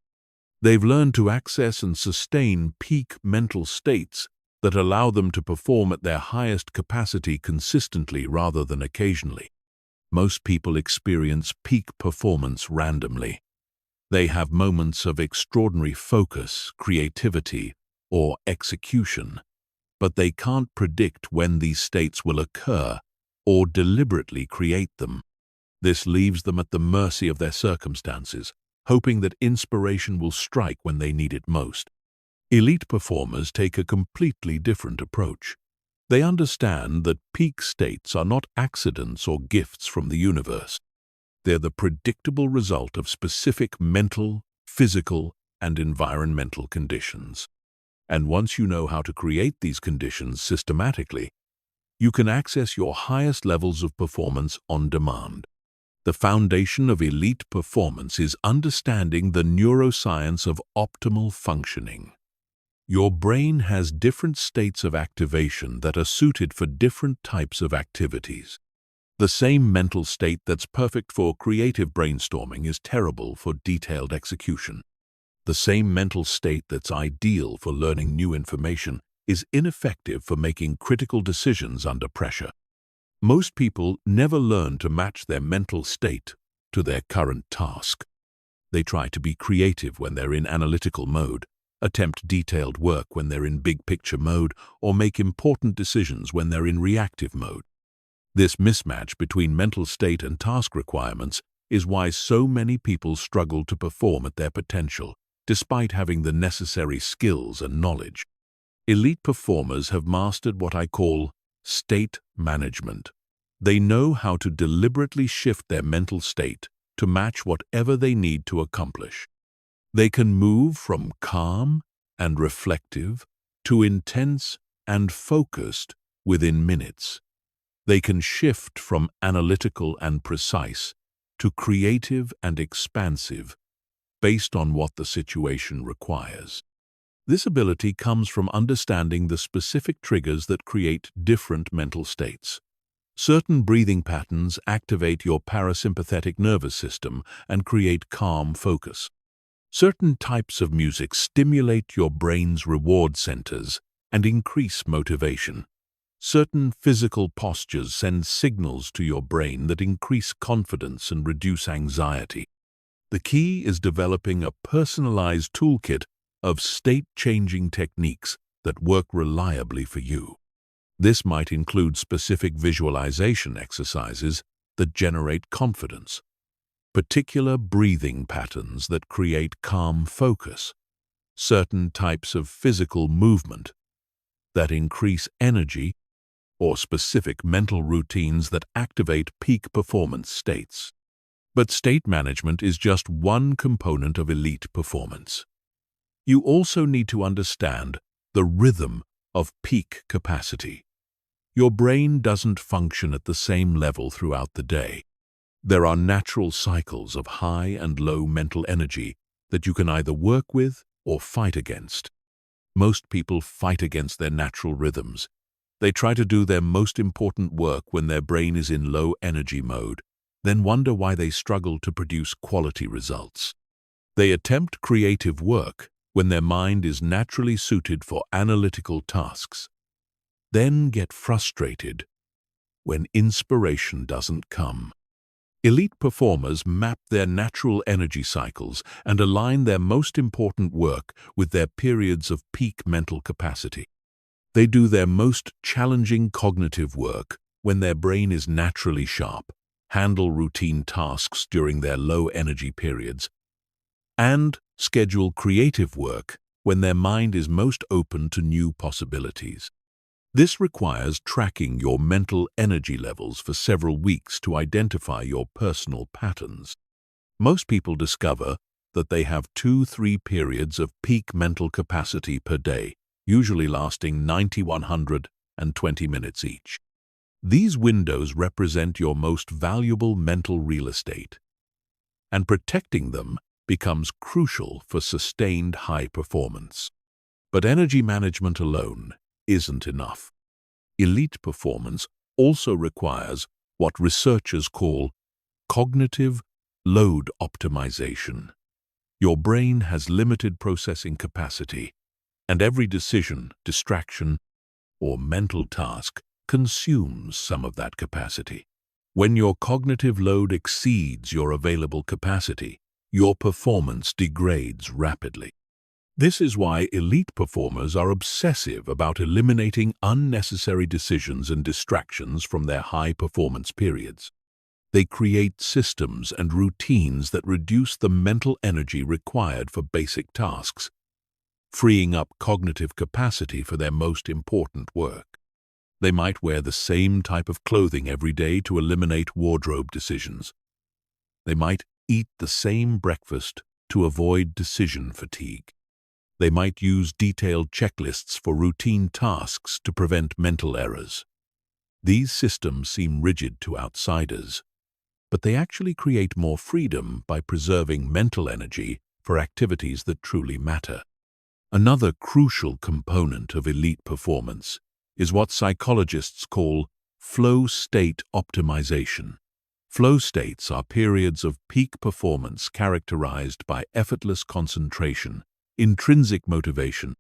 They've learned to access and sustain peak mental states that allow them to perform at their highest capacity consistently rather than occasionally. Most people experience peak performance randomly. They have moments of extraordinary focus, creativity, or execution, but they can't predict when these states will occur or deliberately create them. This leaves them at the mercy of their circumstances, hoping that inspiration will strike when they need it most. Elite performers take a completely different approach. They understand that peak states are not accidents or gifts from the universe. They're the predictable result of specific mental, physical, and environmental conditions. And once you know how to create these conditions systematically, you can access your highest levels of performance on demand. The foundation of elite performance is understanding the neuroscience of optimal functioning. Your brain has different states of activation that are suited for different types of activities. The same mental state that's perfect for creative brainstorming is terrible for detailed execution. The same mental state that's ideal for learning new information is ineffective for making critical decisions under pressure. Most people never learn to match their mental state to their current task. They try to be creative when they're in analytical mode, attempt detailed work when they're in big-picture mode, or make important decisions when they're in reactive mode. This mismatch between mental state and task requirements is why so many people struggle to perform at their potential, despite having the necessary skills and knowledge. Elite performers have mastered what I call state management. They know how to deliberately shift their mental state to match whatever they need to accomplish. They can move from calm and reflective to intense and focused within minutes. They can shift from analytical and precise to creative and expansive based on what the situation requires. This ability comes from understanding the specific triggers that create different mental states. Certain breathing patterns activate your parasympathetic nervous system and create calm focus. Certain types of music stimulate your brain's reward centers and increase motivation. Certain physical postures send signals to your brain that increase confidence and reduce anxiety. The key is developing a personalized toolkit of state-changing techniques that work reliably for you. This might include specific visualization exercises that generate confidence, particular breathing patterns that create calm focus, certain types of physical movement that increase energy, or specific mental routines that activate peak performance states. But state management is just one component of elite performance. You also need to understand the rhythm of peak capacity. Your brain doesn't function at the same level throughout the day. There are natural cycles of high and low mental energy that you can either work with or fight against. Most people fight against their natural rhythms. They try to do their most important work when their brain is in low energy mode, then wonder why they struggle to produce quality results. They attempt creative work when their mind is naturally suited for analytical tasks, then get frustrated when inspiration doesn't come. Elite performers map their natural energy cycles and align their most important work with their periods of peak mental capacity. They do their most challenging cognitive work when their brain is naturally sharp, handle routine tasks during their low energy periods, and schedule creative work when their mind is most open to new possibilities. This requires tracking your mental energy levels for several weeks to identify your personal patterns. Most people discover that they have 2-3 periods of peak mental capacity per day, usually lasting 90, 120 minutes each. These windows represent your most valuable mental real estate, and protecting them becomes crucial for sustained high performance. But energy management alone isn't enough. Elite performance also requires what researchers call cognitive load optimization. Your brain has limited processing capacity, and every decision, distraction, or mental task consumes some of that capacity. When your cognitive load exceeds your available capacity, your performance degrades rapidly. This is why elite performers are obsessive about eliminating unnecessary decisions and distractions from their high-performance periods. They create systems and routines that reduce the mental energy required for basic tasks, freeing up cognitive capacity for their most important work. They might wear the same type of clothing every day to eliminate wardrobe decisions. They might eat the same breakfast to avoid decision fatigue. They might use detailed checklists for routine tasks to prevent mental errors. These systems seem rigid to outsiders, but they actually create more freedom by preserving mental energy for activities that truly matter. Another crucial component of elite performance is what psychologists call flow state optimization. Flow states are periods of peak performance characterized by effortless concentration, intrinsic motivation,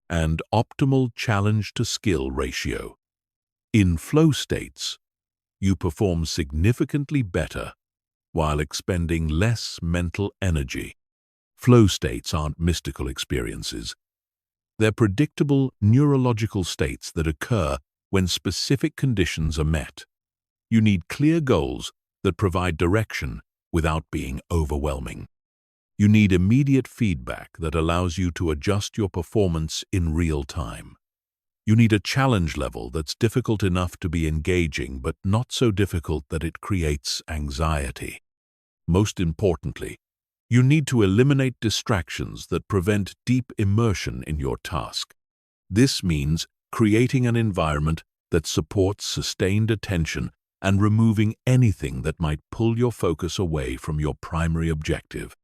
and optimal challenge-to-skill ratio. In flow states, you perform significantly better while expending less mental energy. Flow states aren't mystical experiences. They're predictable neurological states that occur when specific conditions are met. You need clear goals that provide direction without being overwhelming. You need immediate feedback that allows you to adjust your performance in real time. You need a challenge level that's difficult enough to be engaging but not so difficult that it creates anxiety. Most importantly, you need to eliminate distractions that prevent deep immersion in your task. This means creating an environment that supports sustained attention and removing anything that might pull your focus away from your primary objective.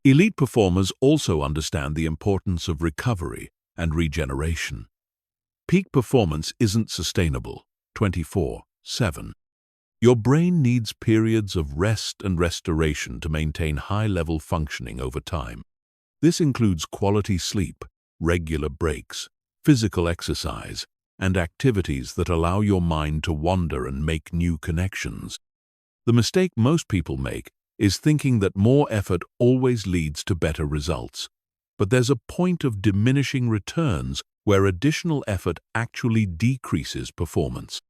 Elite performers also understand the importance of recovery and regeneration. Peak performance isn't sustainable 24/7. Your brain needs periods of rest and restoration to maintain high-level functioning over time. This includes quality sleep, regular breaks, physical exercise, and activities that allow your mind to wander and make new connections. The mistake most people make is thinking that more effort always leads to better results. But there's a point of diminishing returns where additional effort actually decreases performance.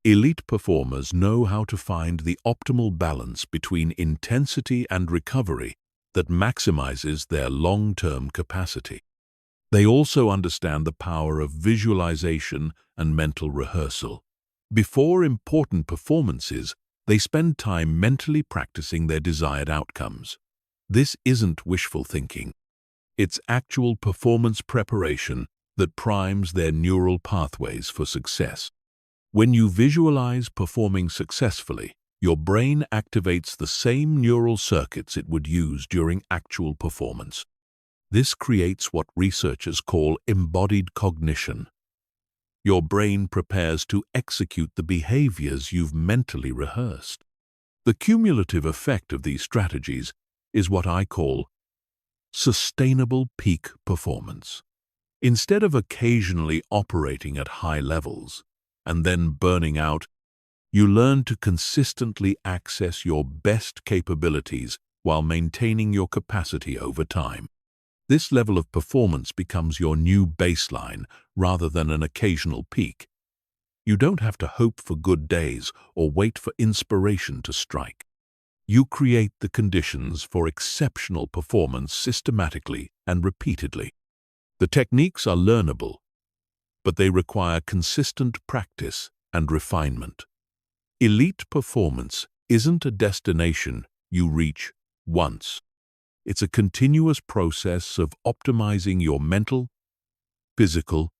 Elite performers know how to find the optimal balance between intensity and recovery that maximizes their long-term capacity. They also understand the power of visualization and mental rehearsal. Before important performances, they spend time mentally practicing their desired outcomes. This isn't wishful thinking. It's actual performance preparation that primes their neural pathways for success. When you visualize performing successfully, your brain activates the same neural circuits it would use during actual performance. This creates what researchers call embodied cognition. Your brain prepares to execute the behaviors you've mentally rehearsed. The cumulative effect of these strategies is what I call sustainable peak performance. Instead of occasionally operating at high levels and then burning out, you learn to consistently access your best capabilities while maintaining your capacity over time. This level of performance becomes your new baseline rather than an occasional peak. You don't have to hope for good days or wait for inspiration to strike. You create the conditions for exceptional performance systematically and repeatedly. The techniques are learnable, but they require consistent practice and refinement. Elite performance isn't a destination you reach once. It's a continuous process of optimizing your mental, physical,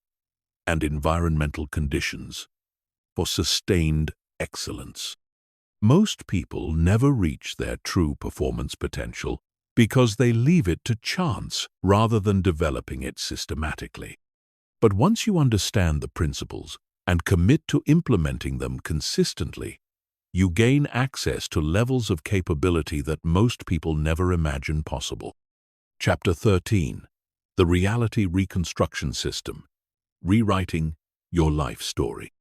and environmental conditions for sustained excellence. Most people never reach their true performance potential because they leave it to chance rather than developing it systematically. But once you understand the principles and commit to implementing them consistently, you gain access to levels of capability that most people never imagine possible. Chapter 13. The Reality Reconstruction System. Rewriting your life story.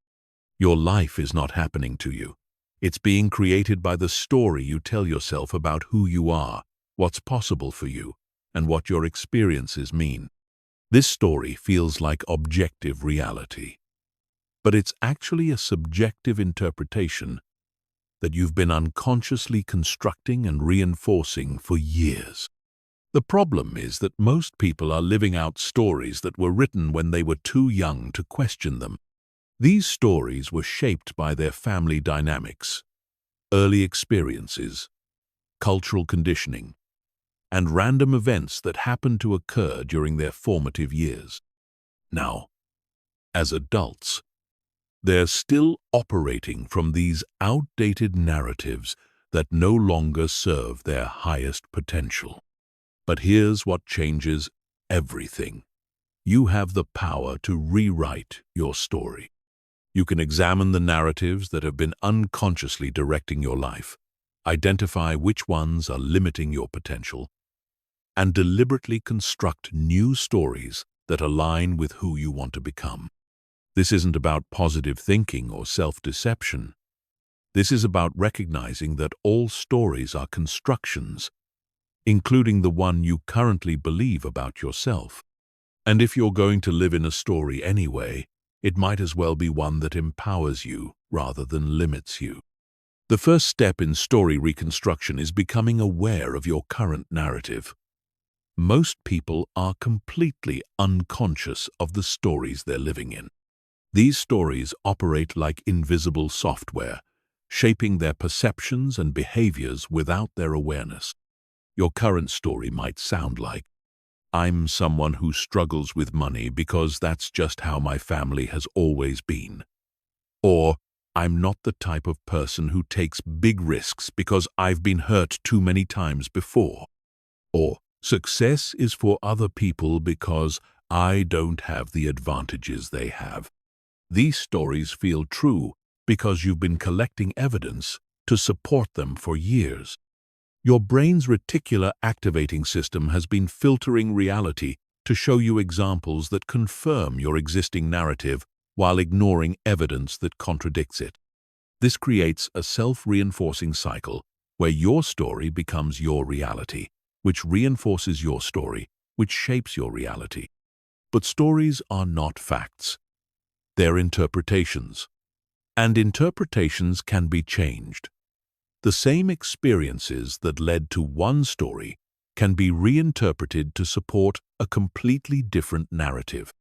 Your life is not happening to you. It's being created by the story you tell yourself about who you are, what's possible for you, and what your experiences mean. This story feels like objective reality, but it's actually a subjective interpretation that you've been unconsciously constructing and reinforcing for years. The problem is that most people are living out stories that were written when they were too young to question them. These stories were shaped by their family dynamics, early experiences, cultural conditioning, and random events that happened to occur during their formative years. Now, as adults, they're still operating from these outdated narratives that no longer serve their highest potential. But here's what changes everything. You have the power to rewrite your story. You can examine the narratives that have been unconsciously directing your life, identify which ones are limiting your potential, and deliberately construct new stories that align with who you want to become. This isn't about positive thinking or self-deception. This is about recognizing that all stories are constructions, including the one you currently believe about yourself. And if you're going to live in a story anyway, it might as well be one that empowers you rather than limits you. The first step in story reconstruction is becoming aware of your current narrative. Most people are completely unconscious of the stories they're living in. These stories operate like invisible software, shaping their perceptions and behaviors without their awareness. Your current story might sound like, "I'm someone who struggles with money because that's just how my family has always been." Or, "I'm not the type of person who takes big risks because I've been hurt too many times before." Or, "Success is for other people because I don't have the advantages they have." These stories feel true because you've been collecting evidence to support them for years. Your brain's reticular activating system has been filtering reality to show you examples that confirm your existing narrative while ignoring evidence that contradicts it. This creates a self-reinforcing cycle where your story becomes your reality, which reinforces your story, which shapes your reality. But stories are not facts. They're interpretations. And interpretations can be changed. The same experiences that led to one story can be reinterpreted to support a completely different narrative.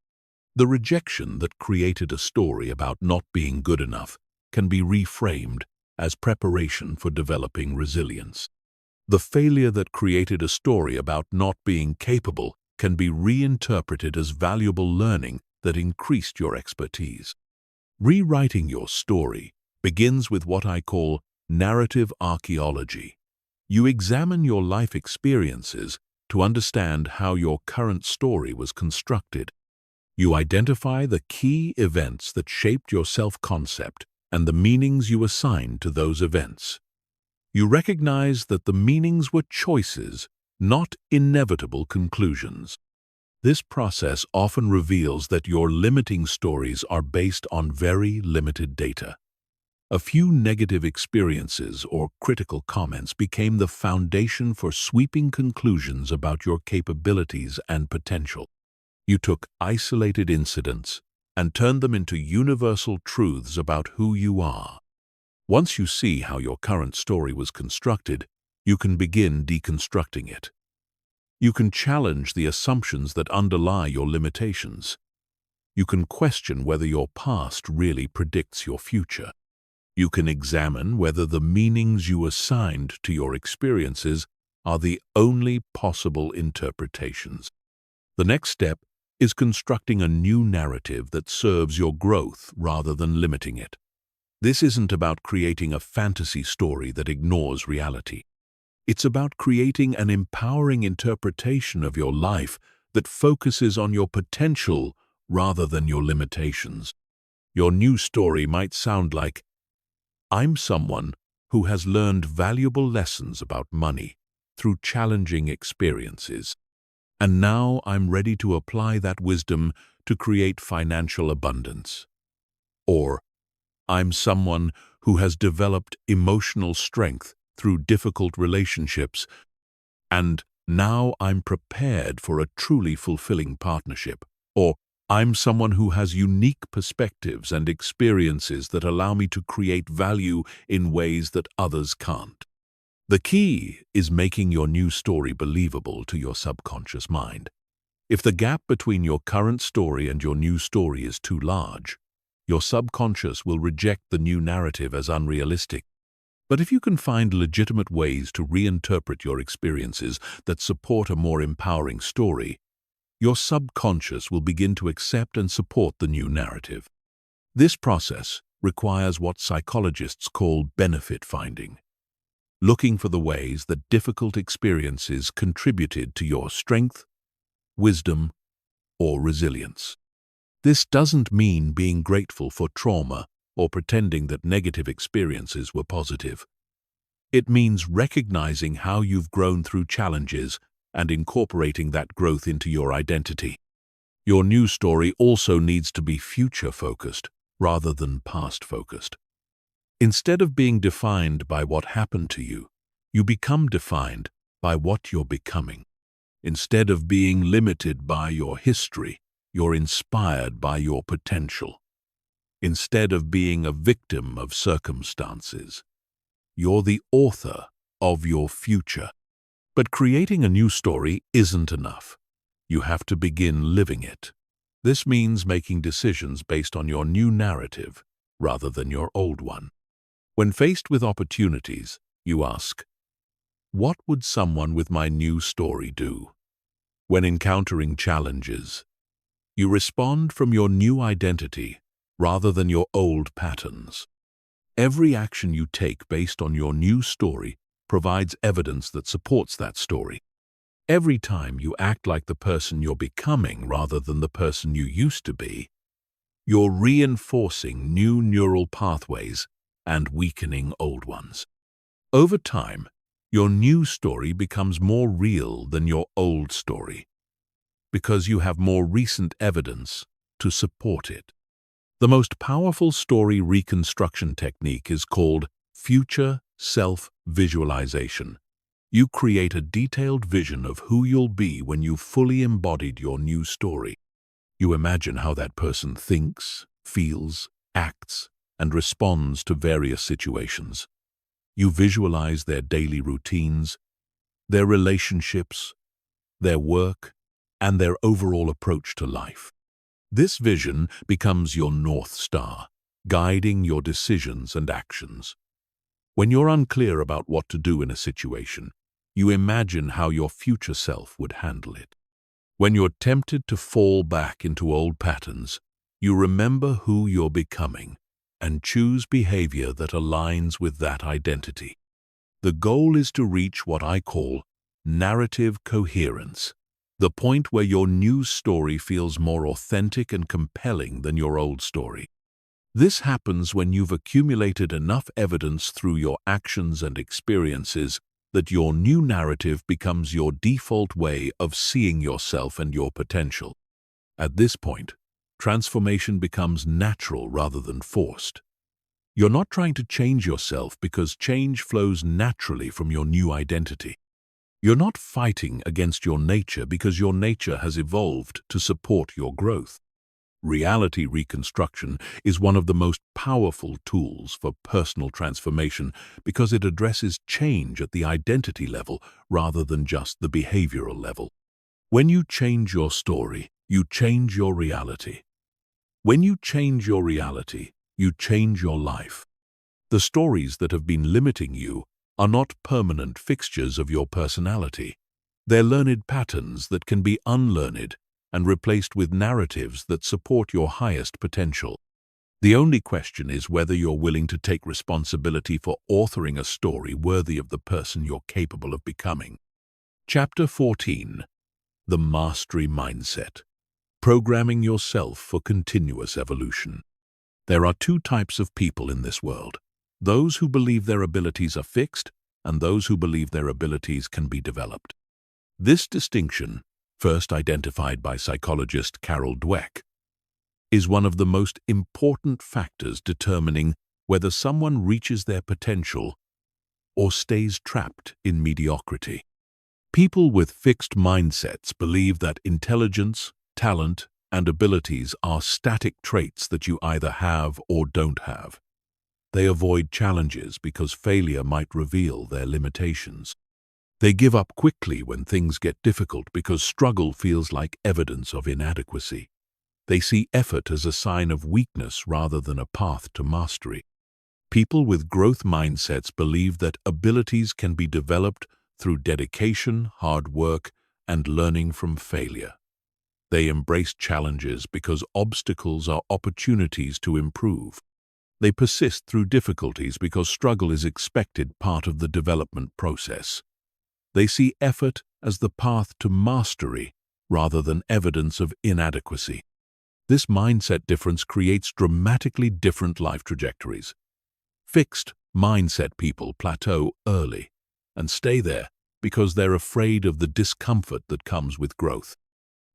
The rejection that created a story about not being good enough can be reframed as preparation for developing resilience. The failure that created a story about not being capable can be reinterpreted as valuable learning that increased your expertise. Rewriting your story begins with what I call narrative archaeology. You examine your life experiences to understand how your current story was constructed. You identify the key events that shaped your self-concept and the meanings you assigned to those events. You recognize that the meanings were choices, not inevitable conclusions. This process often reveals that your limiting stories are based on very limited data. A few negative experiences or critical comments became the foundation for sweeping conclusions about your capabilities and potential. You took isolated incidents and turned them into universal truths about who you are. Once you see how your current story was constructed, you can begin deconstructing it. You can challenge the assumptions that underlie your limitations. You can question whether your past really predicts your future. You can examine whether the meanings you assigned to your experiences are the only possible interpretations. The next step is constructing a new narrative that serves your growth rather than limiting it. This isn't about creating a fantasy story that ignores reality. It's about creating an empowering interpretation of your life that focuses on your potential rather than your limitations. Your new story might sound like, I'm someone who has learned valuable lessons about money through challenging experiences, and now I'm ready to apply that wisdom to create financial abundance. Or, I'm someone who has developed emotional strength through difficult relationships, and now I'm prepared for a truly fulfilling partnership. Or, I'm someone who has unique perspectives and experiences that allow me to create value in ways that others can't. The key is making your new story believable to your subconscious mind. If the gap between your current story and your new story is too large, your subconscious will reject the new narrative as unrealistic. But if you can find legitimate ways to reinterpret your experiences that support a more empowering story, your subconscious will begin to accept and support the new narrative. This process requires what psychologists call benefit finding, looking for the ways that difficult experiences contributed to your strength, wisdom, or resilience. This doesn't mean being grateful for trauma or pretending that negative experiences were positive. It means recognizing how you've grown through challenges and incorporating that growth into your identity. Your new story also needs to be future-focused rather than past-focused. Instead of being defined by what happened to you, you become defined by what you're becoming. Instead of being limited by your history, you're inspired by your potential. Instead of being a victim of circumstances, you're the author of your future. But creating a new story isn't enough. You have to begin living it. This means making decisions based on your new narrative rather than your old one. When faced with opportunities, you ask, what would someone with my new story do? When encountering challenges, you respond from your new identity rather than your old patterns. Every action you take based on your new story provides evidence that supports that story. Every time you act like the person you're becoming rather than the person you used to be, you're reinforcing new neural pathways and weakening old ones. Over time, your new story becomes more real than your old story because you have more recent evidence to support it. The most powerful story reconstruction technique is called future self-visualization. You create a detailed vision of who you'll be when you've fully embodied your new story. You imagine how that person thinks, feels, acts, and responds to various situations. You visualize their daily routines, their relationships, their work, and their overall approach to life. This vision becomes your North Star, guiding your decisions and actions. When you're unclear about what to do in a situation, you imagine how your future self would handle it. When you're tempted to fall back into old patterns, you remember who you're becoming and choose behavior that aligns with that identity. The goal is to reach what I call narrative coherence, the point where your new story feels more authentic and compelling than your old story. This happens when you've accumulated enough evidence through your actions and experiences that your new narrative becomes your default way of seeing yourself and your potential. At this point, transformation becomes natural rather than forced. You're not trying to change yourself because change flows naturally from your new identity. You're not fighting against your nature because your nature has evolved to support your growth. Reality reconstruction is one of the most powerful tools for personal transformation because it addresses change at the identity level rather than just the behavioral level. When you change your story, you change your reality. When you change your reality, you change your life. The stories that have been limiting you are not permanent fixtures of your personality. They're learned patterns that can be unlearned and replaced with narratives that support your highest potential. The only question is whether you're willing to take responsibility for authoring a story worthy of the person you're capable of becoming. Chapter 14. The Mastery Mindset. Programming yourself for continuous evolution. There are two types of people in this world: those who believe their abilities are fixed and those who believe their abilities can be developed. This distinction, first identified by psychologist Carol Dweck, is one of the most important factors determining whether someone reaches their potential or stays trapped in mediocrity. People with fixed mindsets believe that intelligence, talent, and abilities are static traits that you either have or don't have. They avoid challenges because failure might reveal their limitations. They give up quickly when things get difficult because struggle feels like evidence of inadequacy. They see effort as a sign of weakness rather than a path to mastery. People with growth mindsets believe that abilities can be developed through dedication, hard work, and learning from failure. They embrace challenges because obstacles are opportunities to improve. They persist through difficulties because struggle is expected part of the development process. They see effort as the path to mastery rather than evidence of inadequacy. This mindset difference creates dramatically different life trajectories. Fixed mindset people plateau early and stay there because they're afraid of the discomfort that comes with growth.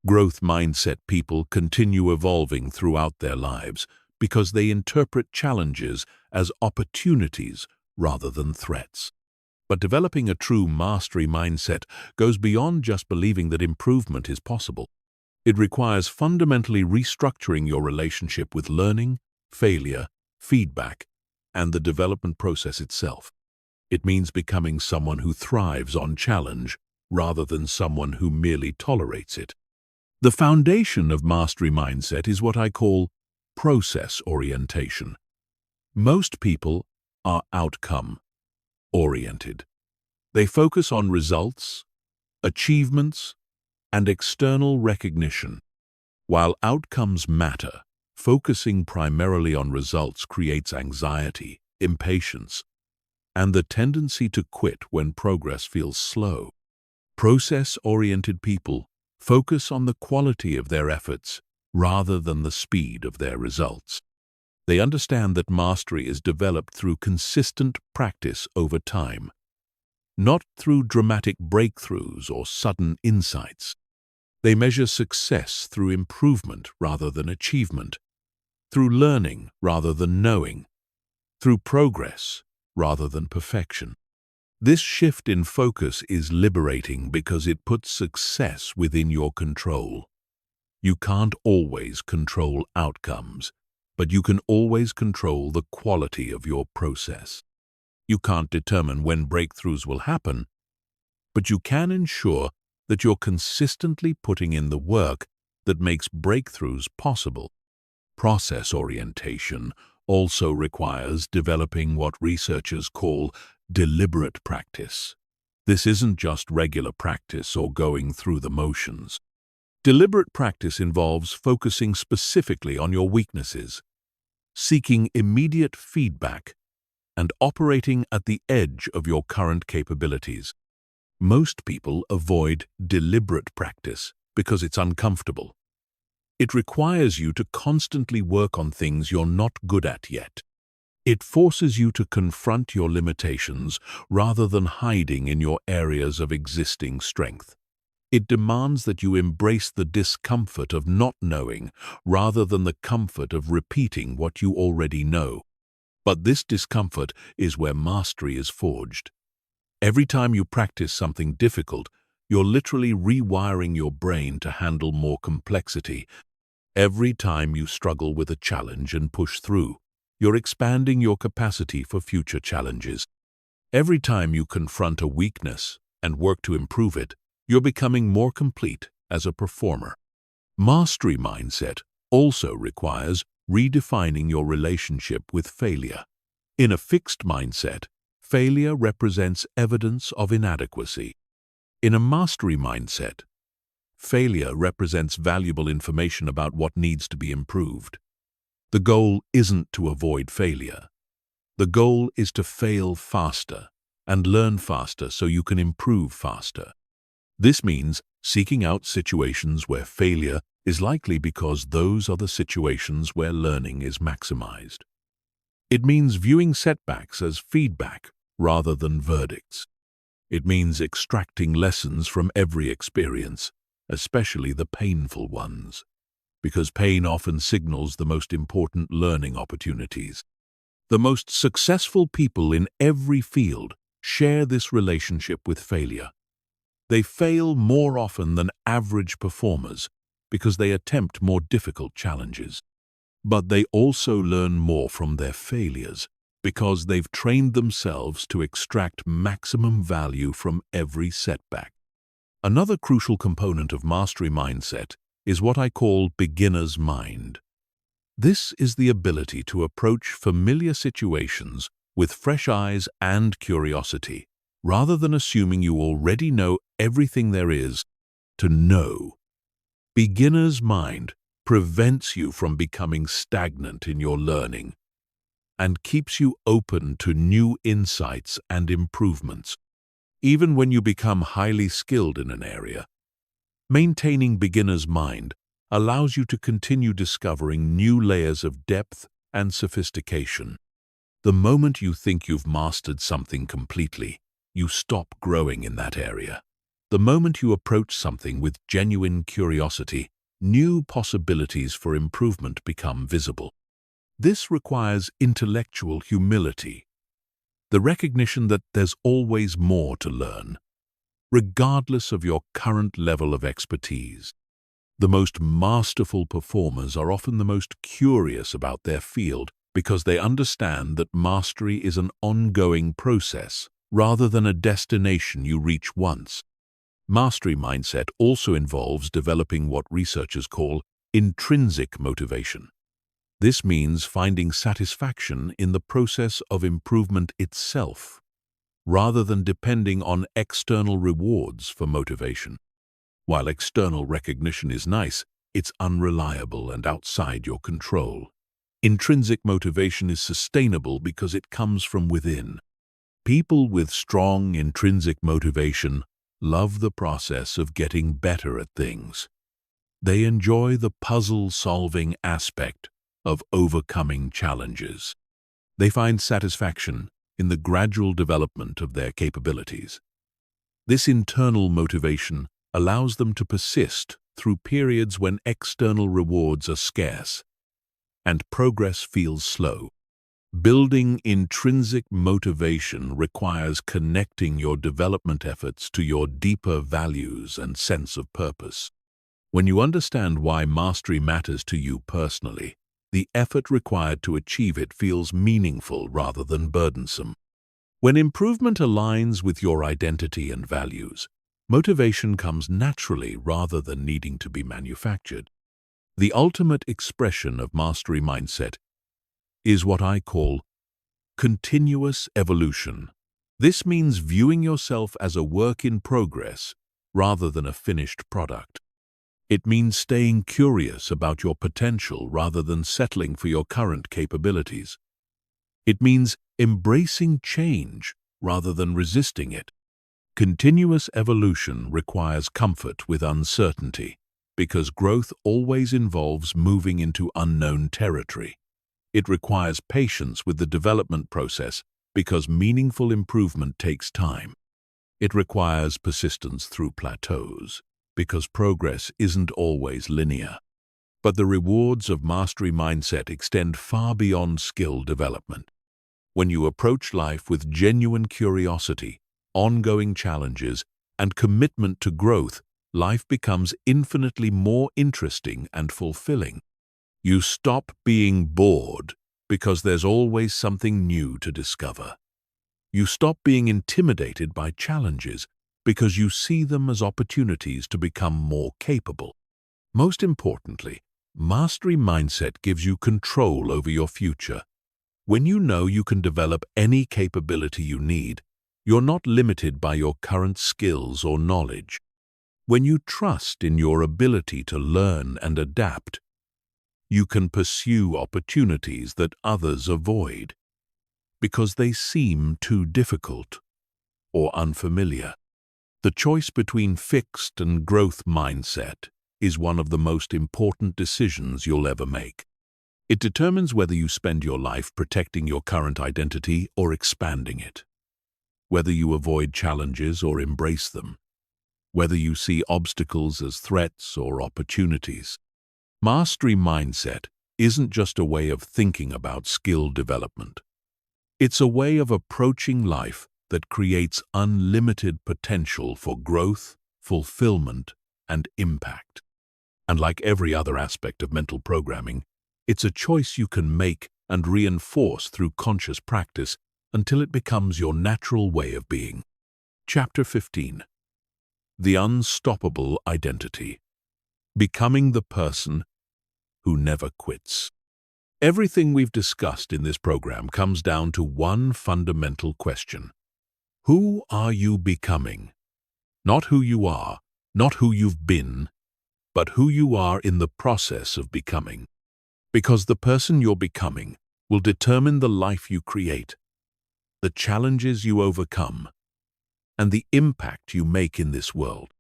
Growth mindset people continue evolving throughout their lives because they interpret challenges as opportunities rather than threats. But developing a true mastery mindset goes beyond just believing that improvement is possible. It requires fundamentally restructuring your relationship with learning, failure, feedback, and the development process itself. It means becoming someone who thrives on challenge rather than someone who merely tolerates it. The foundation of mastery mindset is what I call process orientation. Most people are outcome-oriented. They focus on results, achievements, and external recognition. While outcomes matter, focusing primarily on results creates anxiety, impatience, and the tendency to quit when progress feels slow. Process-oriented people focus on the quality of their efforts rather than the speed of their results. They understand that mastery is developed through consistent practice over time, not through dramatic breakthroughs or sudden insights. They measure success through improvement rather than achievement, through learning rather than knowing, through progress rather than perfection. This shift in focus is liberating because it puts success within your control. You can't always control outcomes, but you can always control the quality of your process. You can't determine when breakthroughs will happen, but you can ensure that you're consistently putting in the work that makes breakthroughs possible. Process orientation also requires developing what researchers call deliberate practice. This isn't just regular practice or going through the motions. Deliberate practice involves focusing specifically on your weaknesses, seeking immediate feedback, and operating at the edge of your current capabilities. Most people avoid deliberate practice because it's uncomfortable. It requires you to constantly work on things you're not good at yet. It forces you to confront your limitations rather than hiding in your areas of existing strength. It demands that you embrace the discomfort of not knowing rather than the comfort of repeating what you already know. But this discomfort is where mastery is forged. Every time you practice something difficult, you're literally rewiring your brain to handle more complexity. Every time you struggle with a challenge and push through, you're expanding your capacity for future challenges. Every time you confront a weakness and work to improve it, you're becoming more complete as a performer. Mastery mindset also requires redefining your relationship with failure. In a fixed mindset, failure represents evidence of inadequacy. In a mastery mindset, failure represents valuable information about what needs to be improved. The goal isn't to avoid failure. The goal is to fail faster and learn faster so you can improve faster. This means seeking out situations where failure is likely because those are the situations where learning is maximized. It means viewing setbacks as feedback rather than verdicts. It means extracting lessons from every experience, especially the painful ones, because pain often signals the most important learning opportunities. The most successful people in every field share this relationship with failure. They fail more often than average performers because they attempt more difficult challenges. But they also learn more from their failures because they've trained themselves to extract maximum value from every setback. Another crucial component of mastery mindset is what I call beginner's mind. This is the ability to approach familiar situations with fresh eyes and curiosity, rather than assuming you already know everything there is to know. Beginner's mind prevents you from becoming stagnant in your learning and keeps you open to new insights and improvements. Even when you become highly skilled in an area, maintaining beginner's mind allows you to continue discovering new layers of depth and sophistication. The moment you think you've mastered something completely, you stop growing in that area. The moment you approach something with genuine curiosity, new possibilities for improvement become visible. This requires intellectual humility, the recognition that there's always more to learn, regardless of your current level of expertise. The most masterful performers are often the most curious about their field because they understand that mastery is an ongoing process rather than a destination you reach once. Mastery mindset also involves developing what researchers call intrinsic motivation. This means finding satisfaction in the process of improvement itself, rather than depending on external rewards for motivation. While external recognition is nice, it's unreliable and outside your control. Intrinsic motivation is sustainable because it comes from within. People with strong intrinsic motivation love the process of getting better at things. They enjoy the puzzle-solving aspect of overcoming challenges. They find satisfaction in the gradual development of their capabilities. This internal motivation allows them to persist through periods when external rewards are scarce and progress feels slow. Building intrinsic motivation requires connecting your development efforts to your deeper values and sense of purpose. When you understand why mastery matters to you personally, the effort required to achieve it feels meaningful rather than burdensome. When improvement aligns with your identity and values, motivation comes naturally rather than needing to be manufactured. The ultimate expression of mastery mindset is what I call continuous evolution. This means viewing yourself as a work in progress rather than a finished product. It means staying curious about your potential rather than settling for your current capabilities. It means embracing change rather than resisting it. Continuous evolution requires comfort with uncertainty because growth always involves moving into unknown territory. It requires patience with the development process because meaningful improvement takes time. It requires persistence through plateaus because progress isn't always linear. But the rewards of mastery mindset extend far beyond skill development. When you approach life with genuine curiosity, ongoing challenges, and commitment to growth, life becomes infinitely more interesting and fulfilling. You stop being bored because there's always something new to discover. You stop being intimidated by challenges because you see them as opportunities to become more capable. Most importantly, mastery mindset gives you control over your future. When you know you can develop any capability you need, you're not limited by your current skills or knowledge. When you trust in your ability to learn and adapt, you can pursue opportunities that others avoid because they seem too difficult or unfamiliar. The choice between fixed and growth mindset is one of the most important decisions you'll ever make. It determines whether you spend your life protecting your current identity or expanding it, whether you avoid challenges or embrace them, whether you see obstacles as threats or opportunities. Mastery mindset isn't just a way of thinking about skill development. It's a way of approaching life that creates unlimited potential for growth, fulfillment, and impact. And like every other aspect of mental programming, it's a choice you can make and reinforce through conscious practice until it becomes your natural way of being. Chapter 15. The Unstoppable Identity. Becoming the person who never quits. Everything we've discussed in this program comes down to one fundamental question. Who are you becoming? Not who you are, not who you've been, but who you are in the process of becoming. Because the person you're becoming will determine the life you create, the challenges you overcome, and the impact you make in this world.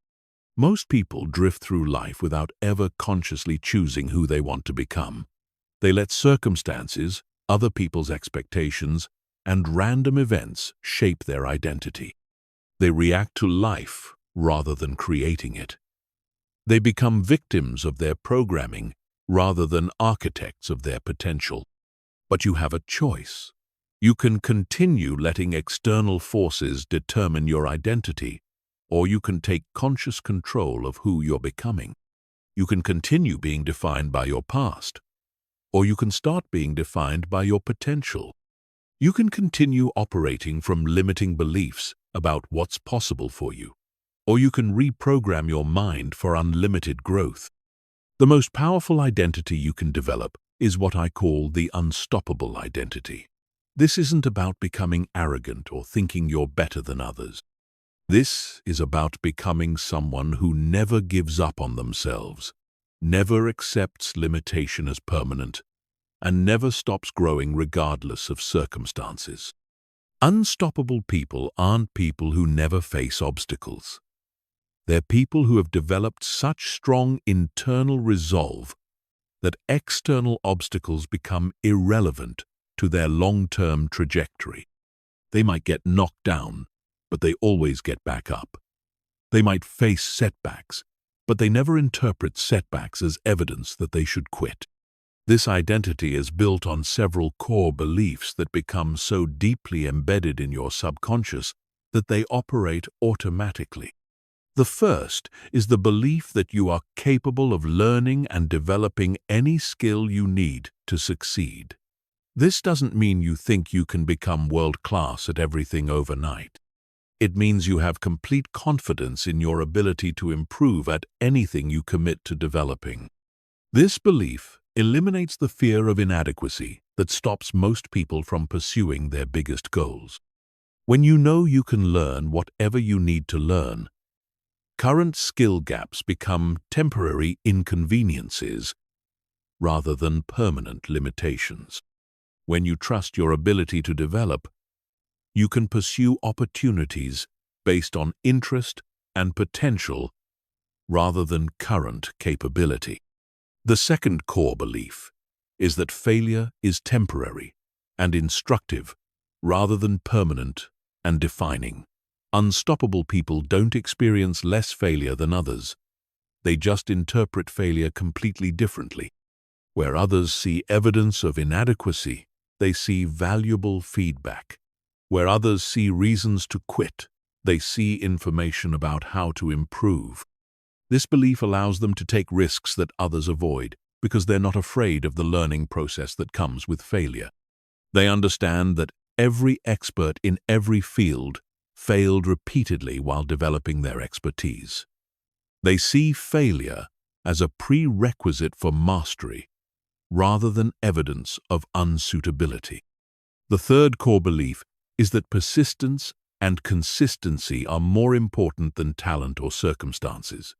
Most people drift through life without ever consciously choosing who they want to become. They let circumstances, other people's expectations, and random events shape their identity. They react to life rather than creating it. They become victims of their programming rather than architects of their potential. But you have a choice. You can continue letting external forces determine your identity, or you can take conscious control of who you're becoming. You can continue being defined by your past, or you can start being defined by your potential. You can continue operating from limiting beliefs about what's possible for you, or you can reprogram your mind for unlimited growth. The most powerful identity you can develop is what I call the unstoppable identity. This isn't about becoming arrogant or thinking you're better than others. This is about becoming someone who never gives up on themselves, never accepts limitation as permanent, and never stops growing regardless of circumstances. Unstoppable people aren't people who never face obstacles. They're people who have developed such strong internal resolve that external obstacles become irrelevant to their long-term trajectory. They might get knocked down, but they always get back up. They might face setbacks, but they never interpret setbacks as evidence that they should quit. This identity is built on several core beliefs that become so deeply embedded in your subconscious that they operate automatically. The first is the belief that you are capable of learning and developing any skill you need to succeed. This doesn't mean you think you can become world-class at everything overnight. It means you have complete confidence in your ability to improve at anything you commit to developing. This belief eliminates the fear of inadequacy that stops most people from pursuing their biggest goals. When you know you can learn whatever you need to learn, current skill gaps become temporary inconveniences rather than permanent limitations. When you trust your ability to develop, you can pursue opportunities based on interest and potential rather than current capability. The second core belief is that failure is temporary and instructive rather than permanent and defining. Unstoppable people don't experience less failure than others. They just interpret failure completely differently. Where others see evidence of inadequacy, they see valuable feedback. Where others see reasons to quit, they see information about how to improve. This belief allows them to take risks that others avoid because they're not afraid of the learning process that comes with failure. They understand that every expert in every field failed repeatedly while developing their expertise. They see failure as a prerequisite for mastery rather than evidence of unsuitability. The third core belief is that persistence and consistency are more important than talent or circumstances.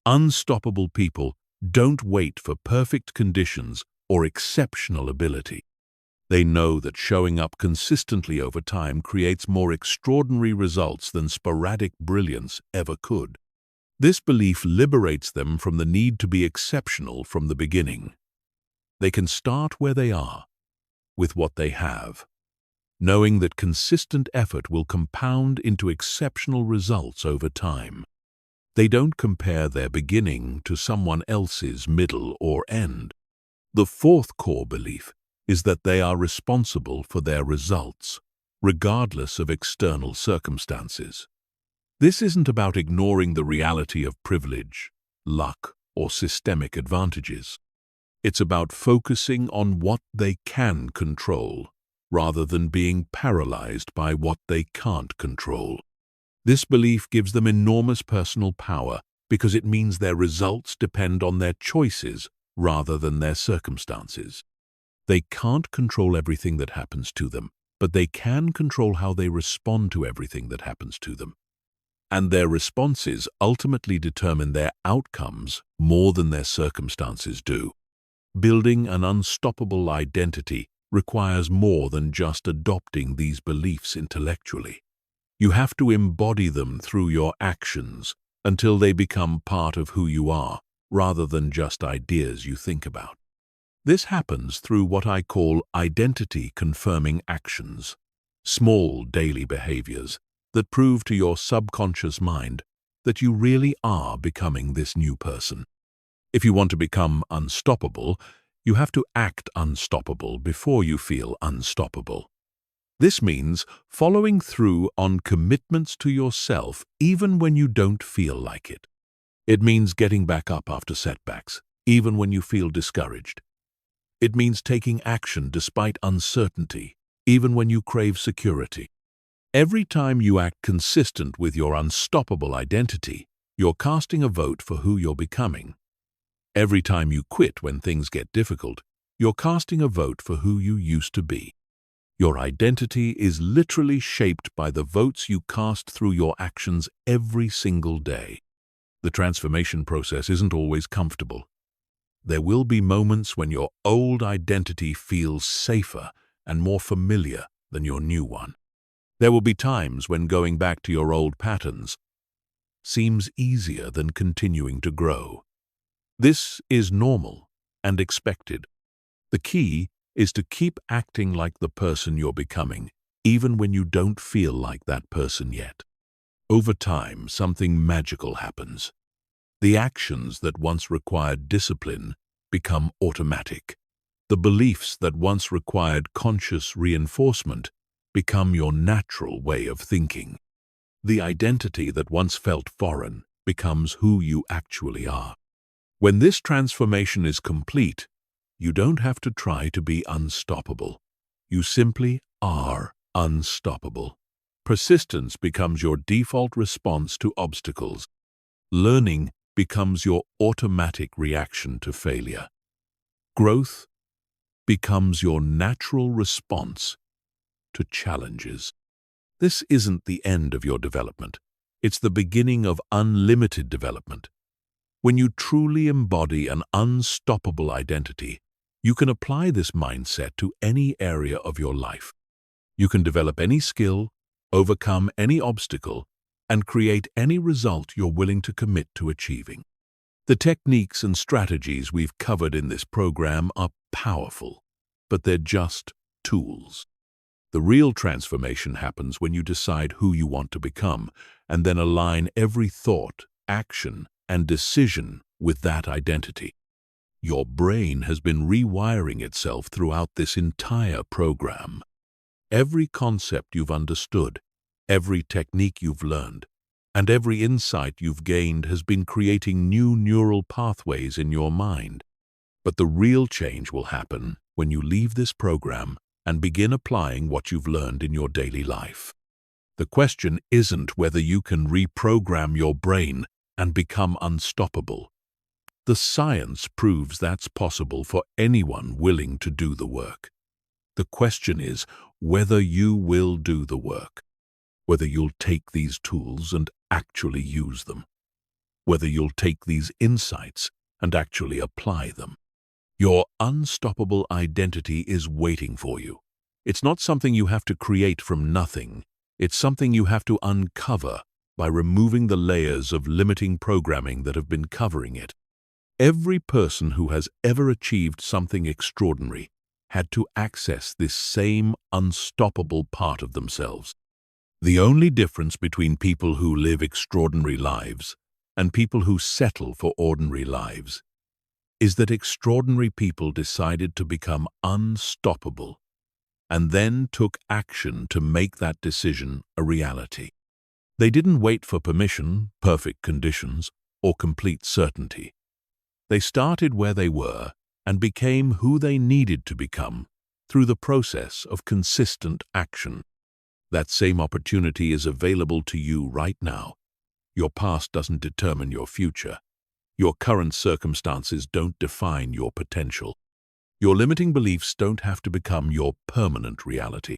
Unstoppable people don't wait for perfect conditions or exceptional ability. They know that showing up consistently over time creates more extraordinary results than sporadic brilliance ever could. This belief liberates them from the need to be exceptional from the beginning. They can start where they are, with what they have, knowing that consistent effort will compound into exceptional results over time. They don't compare their beginning to someone else's middle or end. The fourth core belief is that they are responsible for their results, regardless of external circumstances. This isn't about ignoring the reality of privilege, luck, or systemic advantages. It's about focusing on what they can control, rather than being paralyzed by what they can't control. This belief gives them enormous personal power because it means their results depend on their choices rather than their circumstances. They can't control everything that happens to them, but they can control how they respond to everything that happens to them. And their responses ultimately determine their outcomes more than their circumstances do. Building an unstoppable identity requires more than just adopting these beliefs intellectually. You have to embody them through your actions until they become part of who you are, rather than just ideas you think about. This happens through what I call identity-confirming actions, small daily behaviors that prove to your subconscious mind that you really are becoming this new person. If you want to become unstoppable, you have to act unstoppable before you feel unstoppable. This means following through on commitments to yourself even when you don't feel like it. It means getting back up after setbacks, even when you feel discouraged. It means taking action despite uncertainty, even when you crave security. Every time you act consistent with your unstoppable identity, you're casting a vote for who you're becoming. Every time you quit when things get difficult, you're casting a vote for who you used to be. Your identity is literally shaped by the votes you cast through your actions every single day. The transformation process isn't always comfortable. There will be moments when your old identity feels safer and more familiar than your new one. There will be times when going back to your old patterns seems easier than continuing to grow. This is normal and expected. The key is to keep acting like the person you're becoming, even when you don't feel like that person yet. Over time, something magical happens. The actions that once required discipline become automatic. The beliefs that once required conscious reinforcement become your natural way of thinking. The identity that once felt foreign becomes who you actually are. When this transformation is complete, you don't have to try to be unstoppable. You simply are unstoppable. Persistence becomes your default response to obstacles. Learning becomes your automatic reaction to failure. Growth becomes your natural response to challenges. This isn't the end of your development. It's the beginning of unlimited development. When you truly embody an unstoppable identity, you can apply this mindset to any area of your life. You can develop any skill, overcome any obstacle, and create any result you're willing to commit to achieving. The techniques and strategies we've covered in this program are powerful, but they're just tools. The real transformation happens when you decide who you want to become and then align every thought, action, and decision with that identity. Your brain has been rewiring itself throughout this entire program. Every concept you've understood, every technique you've learned, and every insight you've gained has been creating new neural pathways in your mind. But the real change will happen when you leave this program and begin applying what you've learned in your daily life. The question isn't whether you can reprogram your brain and become unstoppable. The science proves that's possible for anyone willing to do the work. The question is whether you will do the work, whether you'll take these tools and actually use them, whether you'll take these insights and actually apply them. Your unstoppable identity is waiting for you. It's not something you have to create from nothing. It's something you have to uncover by removing the layers of limiting programming that have been covering it. Every person who has ever achieved something extraordinary had to access this same unstoppable part of themselves. The only difference between people who live extraordinary lives and people who settle for ordinary lives is that extraordinary people decided to become unstoppable and then took action to make that decision a reality. They didn't wait for permission, perfect conditions, or complete certainty. They started where they were and became who they needed to become through the process of consistent action. That same opportunity is available to you right now. Your past doesn't determine your future. Your current circumstances don't define your potential. Your limiting beliefs don't have to become your permanent reality.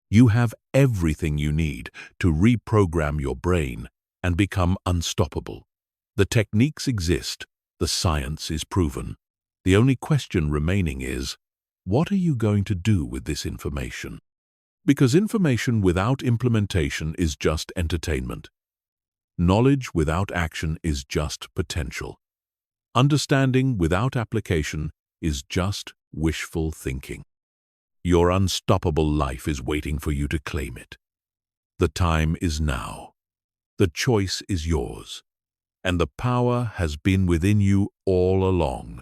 You have everything you need to reprogram your brain and become unstoppable. The techniques exist. The science is proven. The only question remaining is, what are you going to do with this information? Because information without implementation is just entertainment. Knowledge without action is just potential. Understanding without application is just wishful thinking. Your unstoppable life is waiting for you to claim it. The time is now. The choice is yours. And the power has been within you all along.